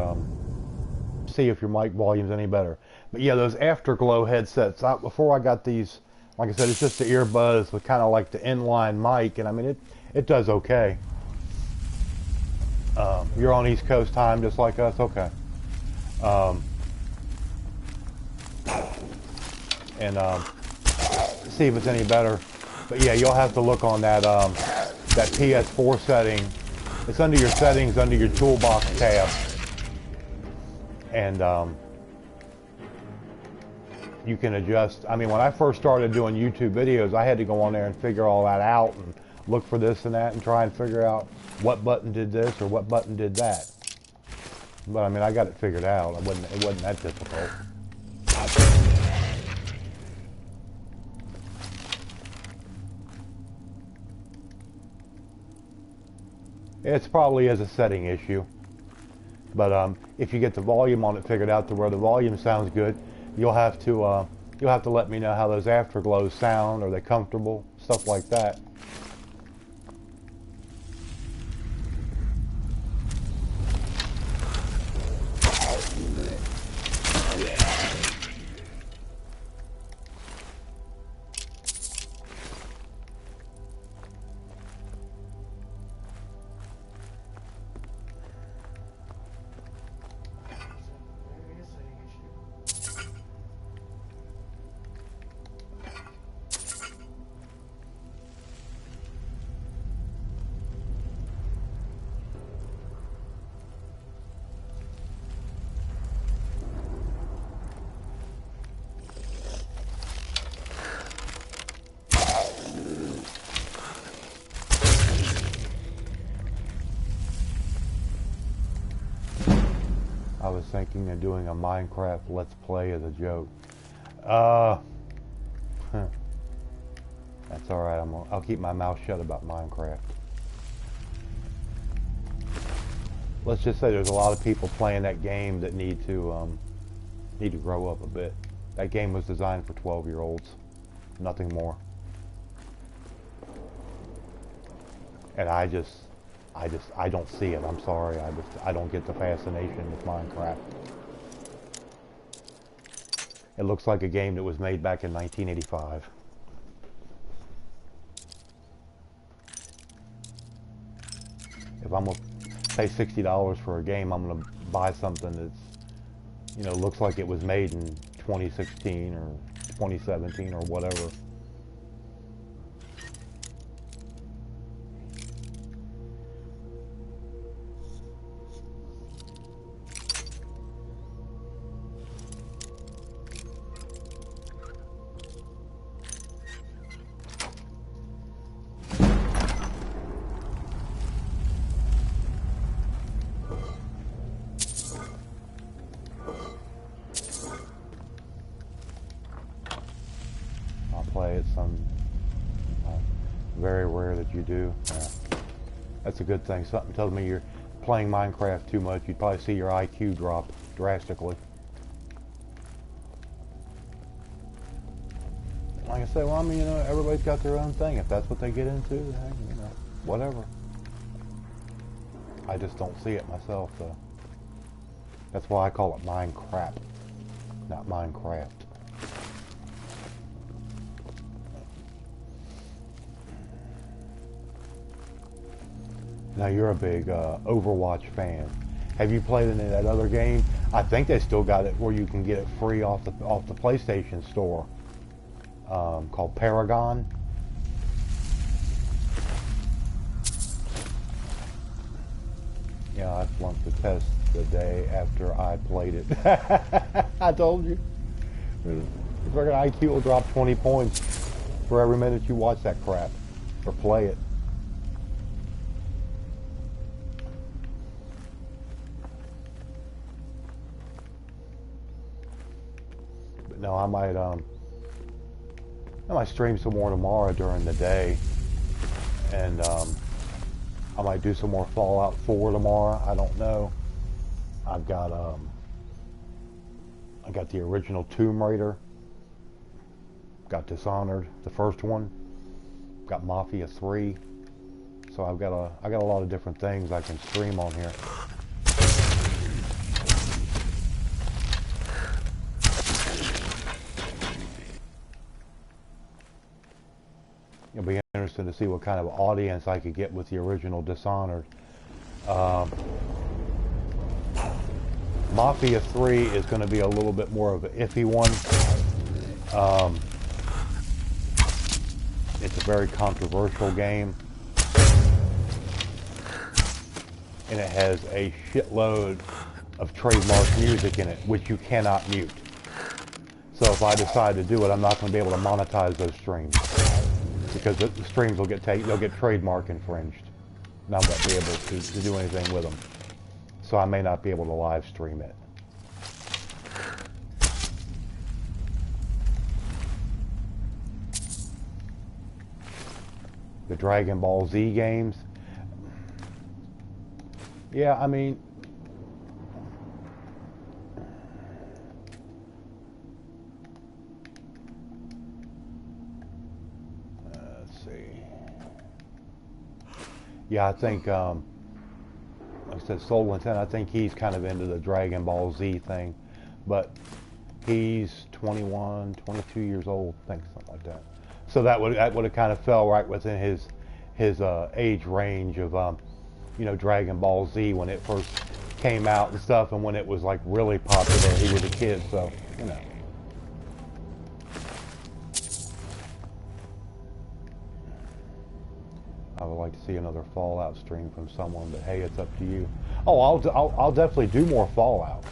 see if your mic volume's any better. But yeah, those Afterglow headsets, before I got these, like I said, it's just the earbuds with kind of like the inline mic, and I mean, it does okay. You're on East Coast time just like us? Okay. See if it's any better. But yeah, you'll have to look on that that PS4 setting It's under your settings, under your toolbox tab. And you can adjust. I mean, when I first started doing YouTube videos, I had to go on there and figure all that out and look for this and that and try and figure out what button did this or what button did that. But I mean, I got it figured out. It wasn't that difficult. It's probably is a setting issue. But if you get the volume on it figured out to where the volume sounds good, you'll have to let me know how those afterglows sound. Are they comfortable? Stuff like that. Maybe it's a setting issue. I was thinking of doing a Minecraft Let's Play as a joke. That's all right. I'll keep my mouth shut about Minecraft. Let's just say there's a lot of people playing that game that need to grow up a bit. That game was designed for 12-year-olds, nothing more. And I don't see it. I'm sorry. I don't get the fascination with Minecraft. It looks like a game that was made back in 1985. If I'm gonna pay $60 for a game, I'm gonna buy something that's, you know, looks like it was made in 2016 or 2017 or whatever. Play it some very rare that you do. That's a good thing. Something tells me you're playing Minecraft too much. You'd probably see your IQ drop drastically. Like I said, well, I mean, you know, everybody's got their own thing. If that's what they get into, then, you know, whatever. I just don't see it myself, though. That's why I call it Minecraft, not Minecraft. Now you're a big Overwatch fan. Have you played any of that other game? I think they still got it where you can get it free off the PlayStation Store, called Paragon. Yeah, I flunked the test the day after I played it. I told you. The freaking IQ will drop 20 points for every minute you watch that crap or play it. No, I might stream some more tomorrow during the day, and I might do some more Fallout 4 tomorrow. I don't know. I got the original Tomb Raider. Got Dishonored, the first one. Got Mafia 3. So I got a lot of different things I can stream on here. It'll be interesting to see what kind of audience I could get with the original Dishonored. Mafia 3 is going to be a little bit more of an iffy one. It's a very controversial game. and it has a shitload of trademark music in it, which you cannot mute. So if I decide to do it, I'm not going to be able to monetize those streams because the streams will get they'll get trademark infringed, and I won't be able to do anything with them. So I may not be able to live stream it. The Dragon Ball Z games. Yeah, I mean, let's see. Yeah, I think, like I said, Soul Intent, I think he's kind of into the Dragon Ball Z thing, but he's 21, 22 years old, I think, something like that. So that would have kind of fell right within his age range of you know, Dragon Ball Z when it first came out and stuff, and when it was like really popular. He was a kid, so you know. I would like to see another Fallout stream from someone, but hey, it's up to you. Oh, I'll definitely do more Fallout.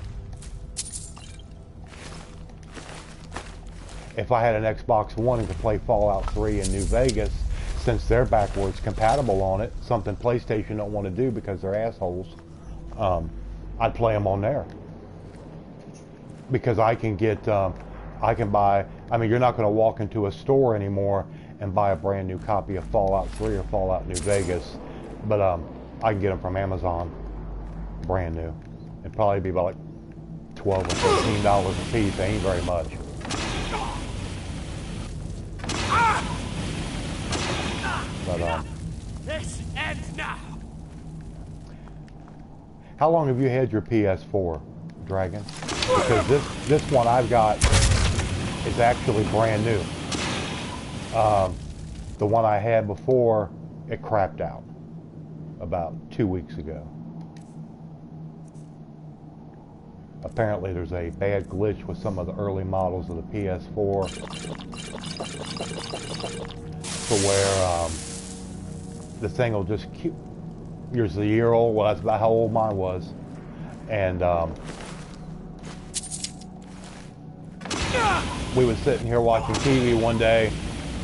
If I had an Xbox One and could play Fallout 3 in New Vegas, since they're backwards compatible on it, something PlayStation don't want to do because they're assholes, I'd play them on there. Because I can get, I can buy, I mean, you're not going to walk into a store anymore and buy a brand new copy of Fallout 3 or Fallout New Vegas, but I can get them from Amazon, brand new. It'd probably be about like $12 or $13 a piece. They ain't very much. But, this ends now. how long have you had your PS4, Dragon? Because this one I've got is actually brand new. The one I had before, it crapped out about 2 weeks ago. Apparently there's a bad glitch with some of the early models of the PS4 to where the thing will just keep, yours is a year old, well that's about how old mine was, and we was sitting here watching TV one day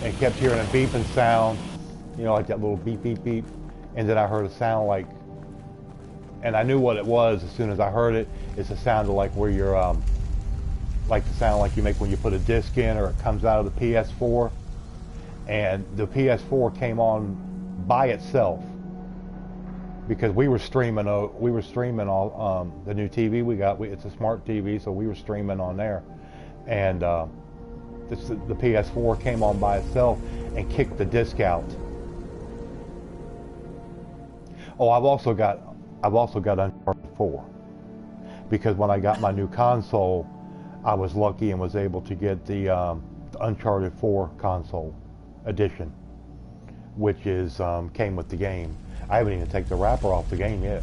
and kept hearing a beeping sound, you know, like that little beep beep beep, and then I heard a sound like, and I knew what it was as soon as I heard it. It's a sound of like where you're like the sound like you make when you put a disc in or it comes out of the PS4, and the PS4 came on by itself because we were streaming all the new TV we got. It's a smart TV, so we were streaming on there, and the PS4 came on by itself and kicked the disc out. Oh, I've also got Uncharted 4 because when I got my new console, I was lucky and was able to get the Uncharted 4 console edition, which is came with the game. I haven't even taken the wrapper off the game yet.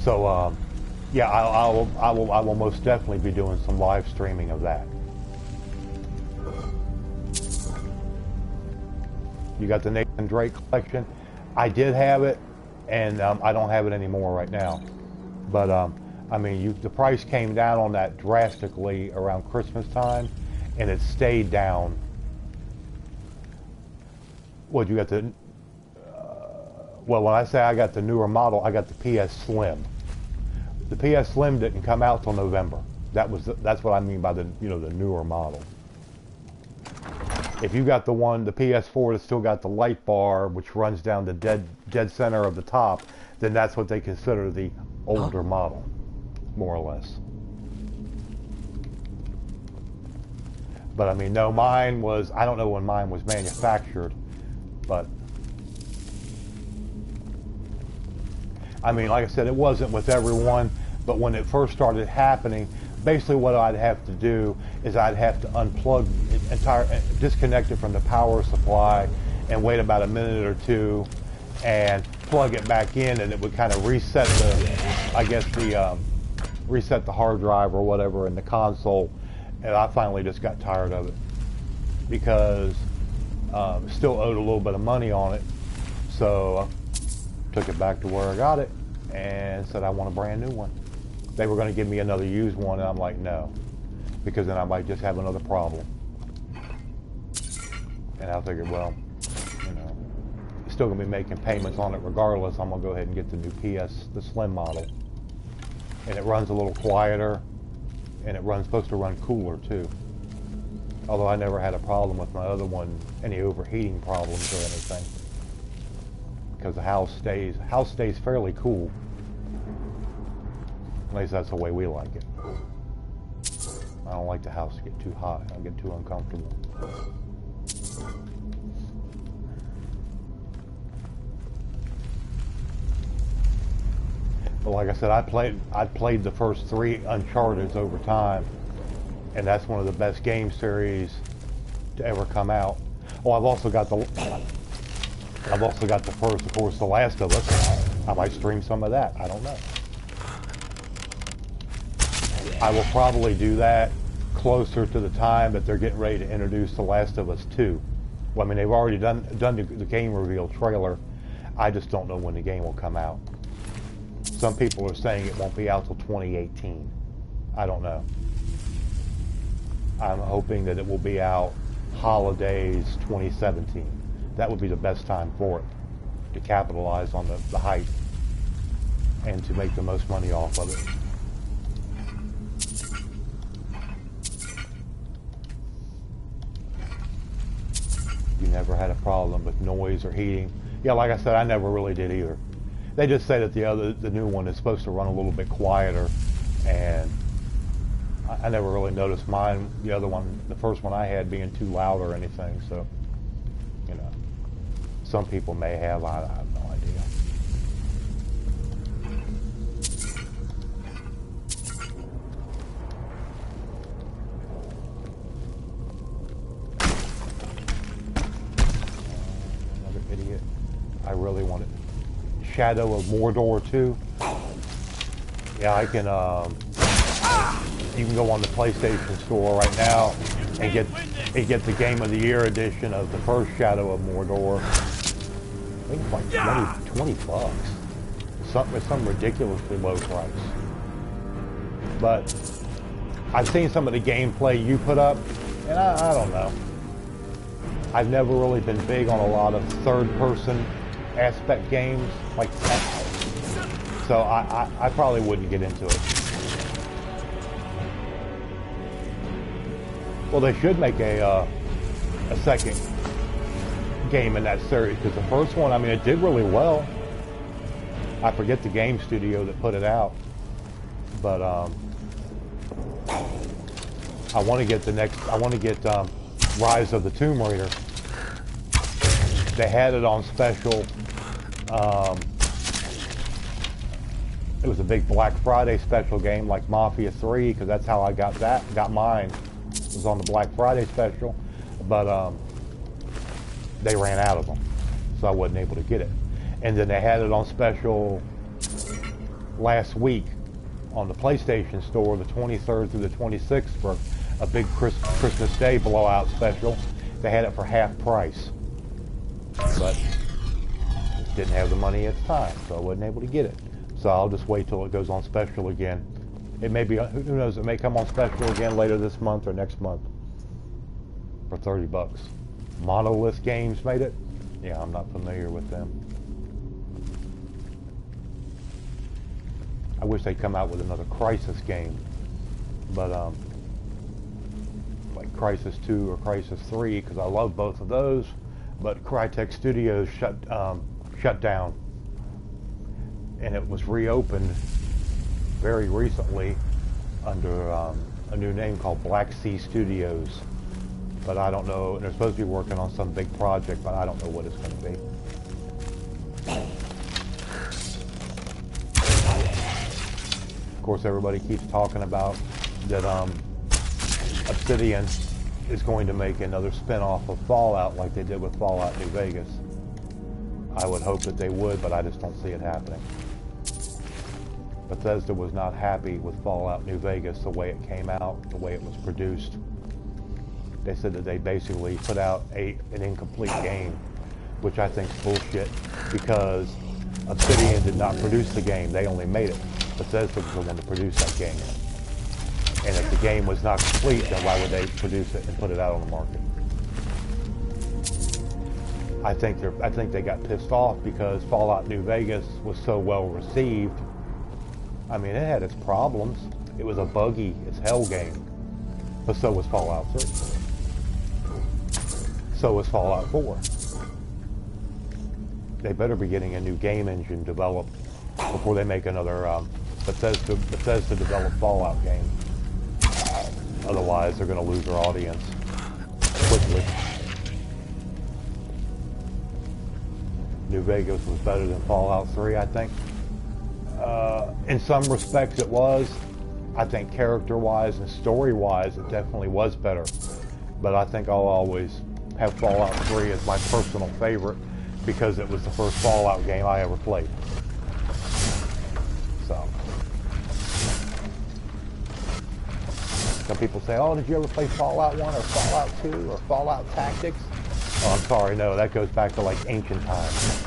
So yeah, I will most definitely be doing some live streaming of that. You got the Nathan Drake collection. I did have it, and I don't have it anymore right now. But I mean, the price came down on that drastically around Christmas time, and it stayed down. What you got the? Well, when I say I got the newer model, I got the PS Slim. The PS Slim didn't come out till November. That's what I mean by the the newer model. If you got the PS4 that's still got the light bar, which runs down the dead center of the top, then that's what they consider the older model, more or less. But I mean, no, mine was, I don't know when mine was manufactured, but I mean, like I said, it wasn't with everyone, but when it first started happening, basically what I'd have to do is I'd have to unplug it disconnect it from the power supply and wait about a minute or two and plug it back in, and it would kind of reset reset the hard drive or whatever in the console, and I finally just got tired of it. because still owed a little bit of money on it. So I took it back to where I got it and said I want a brand new one. They were going to give me another used one, and I'm like, no, because then I might just have another problem. And I figured, well, you know, still going to be making payments on it regardless. I'm going to go ahead and get the new the Slim model. And it runs a little quieter, and it runs supposed to run cooler too. Although I never had a problem with my other one, any overheating problems or anything, because the house stays fairly cool. At least that's the way we like it. I don't like the house to get too hot. I get too uncomfortable. But like I said, I played the first 3 Uncharted's over time, and that's one of the best game series to ever come out. Oh, I've also got the first, of course, The Last of Us. I might stream some of that. I don't know. I will probably do that closer to the time that they're getting ready to introduce The Last of Us 2. Well, I mean, they've already done the game reveal trailer. I just don't know when the game will come out. Some people are saying it won't be out till 2018. I don't know. I'm hoping that it will be out holidays 2017. That would be the best time for it, to capitalize on the hype and to make the most money off of it. You never had a problem with noise or heating? Yeah, like I said, I never really did either. They just say that the new one is supposed to run a little bit quieter, and I never really noticed mine, the other one, the first one I had, being too loud or anything. So, you know, some people may have. I have no idea. Another idiot. I really want it. Shadow of Mordor 2. Yeah, I can. You can go on the PlayStation Store right now and get the Game of the Year edition of the first Shadow of Mordor. I think it's like 20 bucks. Some ridiculously low price. But I've seen some of the gameplay you put up, and I don't know. I've never really been big on a lot of third-person aspect games like that. So I probably wouldn't get into it. Well, they should make a second game in that series, because the first one, I mean, it did really well. I forget the game studio that put it out, but I want to get Rise of the Tomb Raider. They had it on special. It was a big Black Friday special game like Mafia 3, because that's how I got mine. It was on the Black Friday special, but they ran out of them, so I wasn't able to get it. And then they had it on special last week on the PlayStation Store, the 23rd through the 26th, for a big Christmas Day blowout special. They had it for half price, but just didn't have the money at the time, so I wasn't able to get it. So I'll just wait till it goes on special again. It may be, who knows, it may come on special again later this month or next month for 30 bucks. Monolith Games made it? Yeah, I'm not familiar with them. I wish they'd come out with another Crysis game, but like Crysis 2 or Crysis 3, because I love both of those, but Crytek Studios shut down, and it was reopened very recently under a new name called Black Sea Studios. But I don't know, and they're supposed to be working on some big project, but I don't know what it's going to be. Of course, everybody keeps talking about that Obsidian is going to make another spin-off of Fallout like they did with Fallout New Vegas. I would hope that they would, but I just don't see it happening. Bethesda was not happy with Fallout New Vegas, the way it came out, the way it was produced. They said that they basically put out an incomplete game, which I think is bullshit, because Obsidian did not produce the game. They only made it. Bethesda was the one to produce that game. And if the game was not complete, then why would they produce it and put it out on the market? I think they got pissed off because Fallout New Vegas was so well received. I mean, it had its problems. It was a buggy as hell game. But so was Fallout 3. So was Fallout 4. They better be getting a new game engine developed before they make another Bethesda developed Fallout game. Otherwise, they're going to lose their audience quickly. New Vegas was better than Fallout 3, I think. In some respects, it was. I think character-wise and story-wise, it definitely was better. But I think I'll always have Fallout 3 as my personal favorite because it was the first Fallout game I ever played. So. Some people say, oh, did you ever play Fallout 1 or Fallout 2 or Fallout Tactics? Oh, I'm sorry, no, that goes back to like ancient times.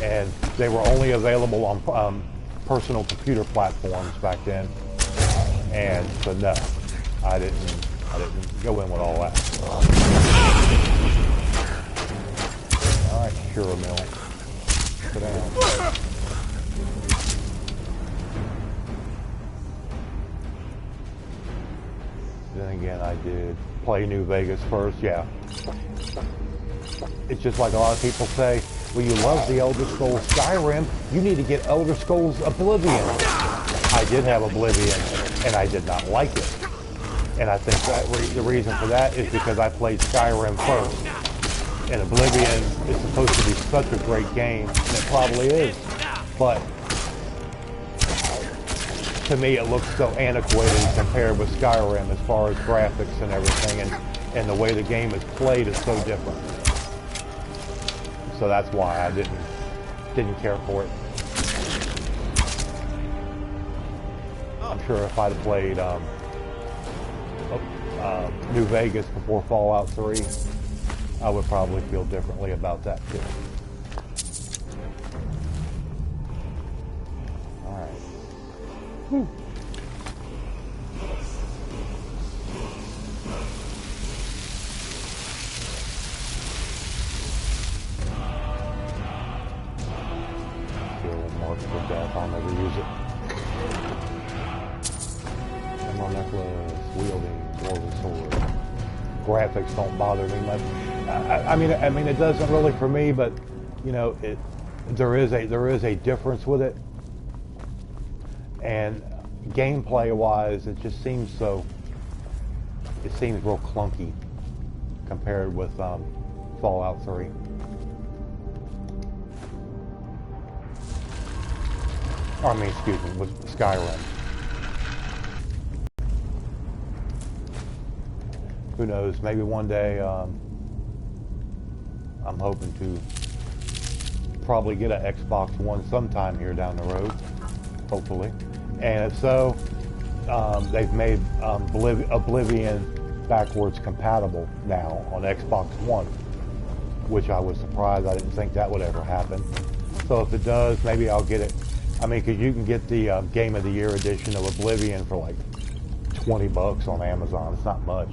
And they were only available on personal computer platforms back then. And so no, I didn't go in with all that. All right, sure, Mill. Sit down. Then again, I did play New Vegas first, yeah. It's just like a lot of people say, well, you love the Elder Scrolls Skyrim, you need to get Elder Scrolls Oblivion. I did have Oblivion, and I did not like it. And I think that the reason for that is because I played Skyrim first. And Oblivion is supposed to be such a great game, and it probably is. But to me, it looks so antiquated compared with Skyrim as far as graphics and everything, and the way the game is played is so different. So that's why I didn't care for it. I'm sure if I'd have played New Vegas before Fallout 3, I would probably feel differently about that too. All right. Whew. For death, I'll never use it. Emerald necklace, wielding, dwarven sword. Graphics don't bother me much. I mean, it doesn't really for me, but you know, there is a difference with it. And gameplay-wise, it just seems real clunky compared with Fallout 3. I mean, excuse me, with Skyrim. Who knows? Maybe one day I'm hoping to probably get an Xbox One sometime here down the road, hopefully. And if so, they've made Oblivion backwards compatible now on Xbox One, which I was surprised. I didn't think that would ever happen. So if it does, maybe I'll get it. I mean, because you can get the Game of the Year edition of Oblivion for like $20 on Amazon. It's not much.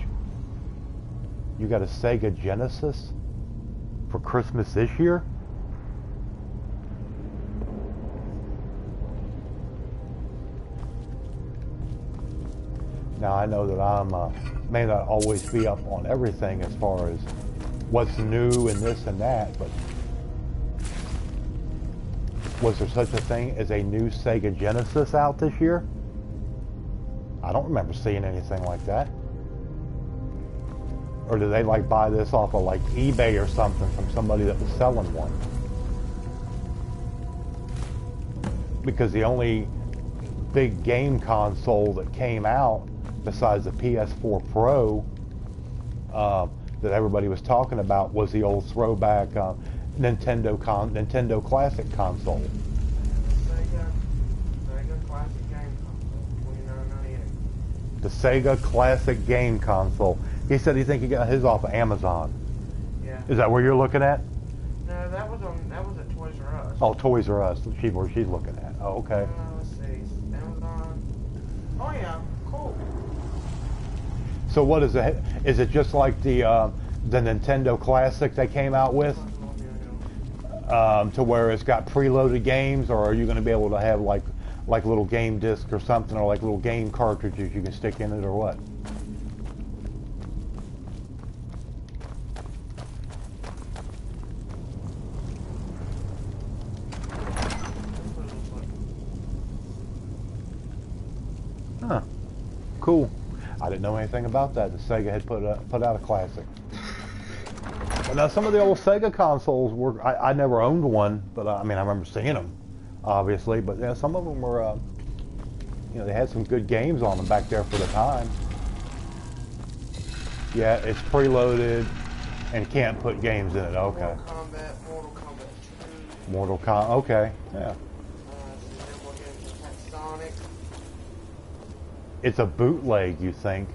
You got a Sega Genesis for Christmas this year? Now, I know that I may not always be up on everything as far as what's new and this and that, but was there such a thing as a new Sega Genesis out this year? I don't remember seeing anything like that. Or did they like buy this off of like eBay or something from somebody that was selling one? Because the only big game console that came out besides the PS4 Pro that everybody was talking about was the old throwback Nintendo Classic console. Sega Classic Game Console, 29.98. The Sega Classic Game Console. He said he think he got his off of Amazon. Yeah. Is that where you're looking at? No, that was at Toys R Us. Oh, Toys R Us. Where she's looking at. Oh, okay. Let's see. Amazon. Oh yeah, cool. So what is it? Is it just like the Nintendo Classic they came out with? To where it's got preloaded games, or are you going to be able to have like little game discs or something, or like little game cartridges you can stick in it, or what? Huh. Cool. I didn't know anything about that. The Sega had put out a classic. But now some of the old Sega consoles were, I never owned one, but I mean I remember seeing them, obviously. But yeah, some of them were, you know, they had some good games on them back there for the time. Yeah, it's preloaded and can't put games in it. Okay. Mortal Kombat 2. Mortal Kombat. Okay. Yeah. Sonic. It's a bootleg, you think?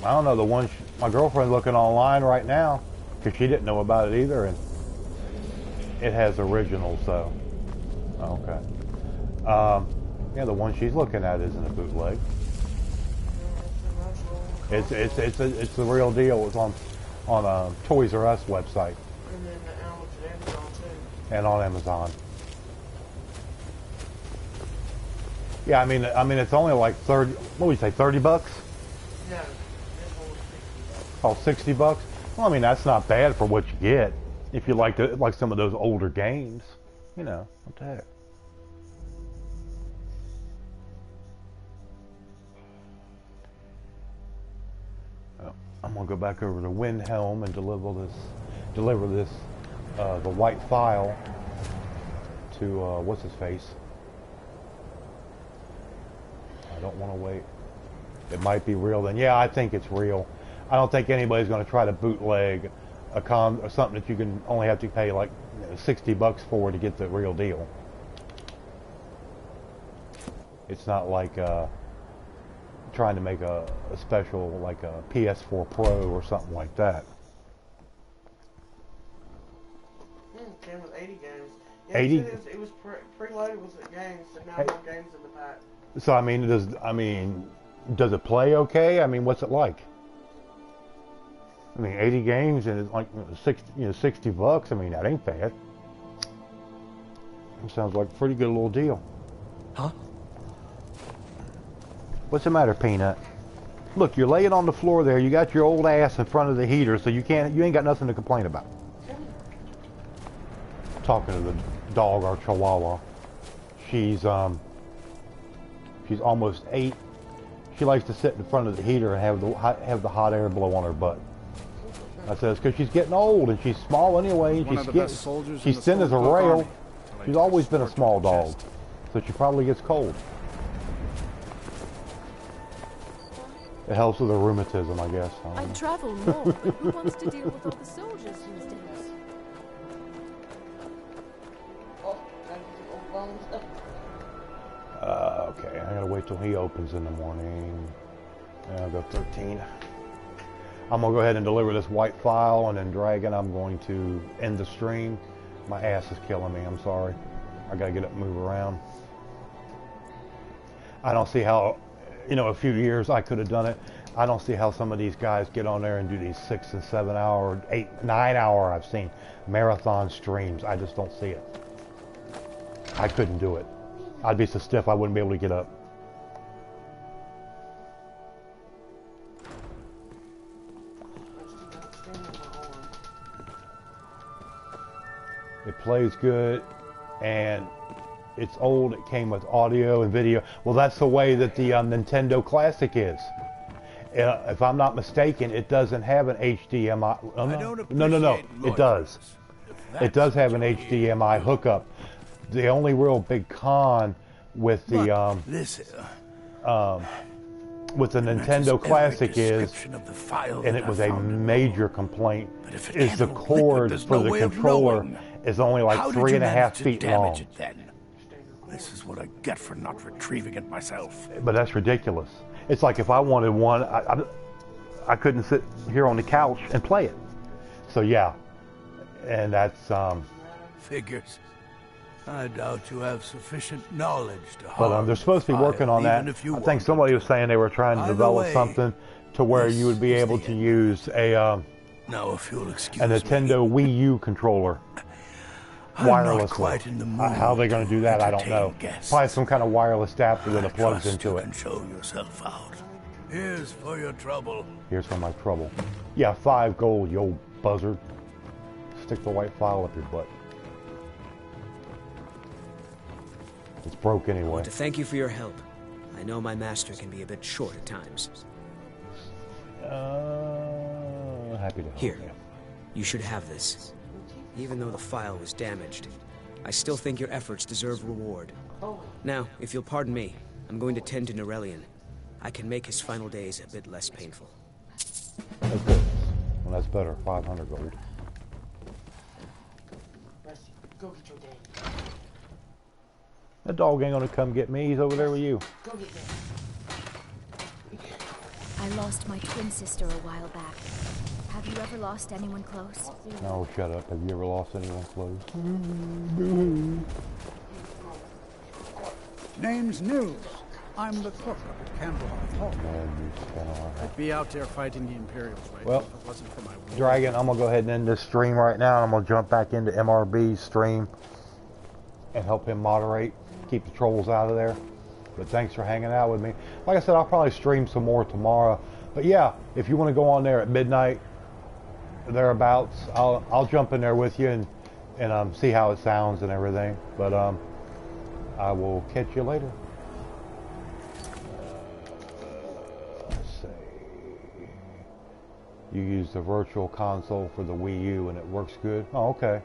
I don't know, the one my girlfriend's looking online right now because she didn't know about it either, and it has originals, so okay. Yeah, the one she's looking at isn't a bootleg. It's the real deal. It's on a Toys R Us website. And then Amazon too. And on Amazon. Yeah, I mean, it's only like 30. What would you say, 30 bucks? No, this one was $60. Oh, 60 bucks. Well, I mean, that's not bad for what you get. If you like some of those older games, you know, what the heck. Oh, I'm gonna go back over to Windhelm and deliver this, the white file to what's his face. I don't want to wait. It might be real then. Yeah, I think it's real. I don't think anybody's going to try to bootleg or something that you can only have to pay like 60 bucks for to get the real deal. It's not like trying to make a special like a PS4 Pro or something like that. Came with 80 games. Yeah, 80? It was preloaded with the games, so now more games in the pack. So I mean, does it play okay? I mean, what's it like? I mean, 80 games and it's like 60 bucks. I mean, that ain't bad. It sounds like a pretty good little deal. Huh? What's the matter, Peanut? Look, you're laying on the floor there. You got your old ass in front of the heater, so you ain't got nothing to complain about. Talking to the dog, our Chihuahua. She's almost 8. She likes to sit in front of the heater and have the hot air blow on her butt. I said it's because she's getting old and she's small anyway. And she's thin as a rail. She's always been a small dog, so she probably gets cold. It helps with her rheumatism, I guess. I'd travel more, but who wants to deal with all the soldiers these days? Okay, I gotta wait till he opens in the morning. I'll go 13. I'm gonna go ahead and deliver this white file, and then Dragon, I'm going to end the stream. My ass is killing me, I'm sorry. I gotta get up and move around. I don't see how, a few years I could have done it. I don't see how some of these guys get on there and do these 6 and 7 hour, 8, 9 hour, I've seen, marathon streams. I just don't see it. I couldn't do it. I'd be so stiff I wouldn't be able to get up. It plays good, and it's old. It came with audio and video. Well, that's the way that the Nintendo Classic is. If I'm not mistaken, it doesn't have an HDMI. No. It does. It does have an HDMI hookup. The only real big con with the Nintendo Classic is, and it was a major complaint, is the cord for the controller is only like 3.5 feet long. This is what I get for not retrieving it myself. But that's ridiculous. It's like if I wanted one, I couldn't sit here on the couch and play it. So yeah, and that's Figures. I doubt you have sufficient knowledge to but they're supposed to be working on that. I think somebody was saying they were trying to develop something to where you would be able to use a now, if you'll excuse a Nintendo Wii U controller wirelessly. How are they going to do that? I don't know. Probably some kind of wireless adapter that plugs into it. Show yourself out. Here's for your trouble. Here's for my trouble. Yeah, 5 gold, you old buzzard. Stick the white file up your butt. It's broke anyway. I want to thank you for your help. I know my master can be a bit short at times. Happy to help. Here, you should have this. Even though the file was damaged, I still think your efforts deserve reward. Now, if you'll pardon me, I'm going to tend to Norellian. I can make his final days a bit less painful. That's good. Well, that's better. 500 gold. Go get your dad. That dog ain't gonna come get me. He's over there with you. Go get dad. I lost my twin sister a while back. Have you ever lost anyone close? No, shut up. Have you ever lost anyone close? Name's Nils. I'm the cook at Candlehearth Hall. I'd be out there fighting the Imperials right Well, now if it wasn't for my wound. Dragon, I'm gonna go ahead and end this stream right now. And I'm gonna jump back into MRB's stream and help him moderate, keep the trolls out of there. But thanks for hanging out with me. Like I said, I'll probably stream some more tomorrow. But yeah, if you want to go on there at midnight, thereabouts, I'll jump in there with you and see how it sounds and everything. But I will catch you later. Let's see. You use the virtual console for the Wii U and it works good. Oh, okay.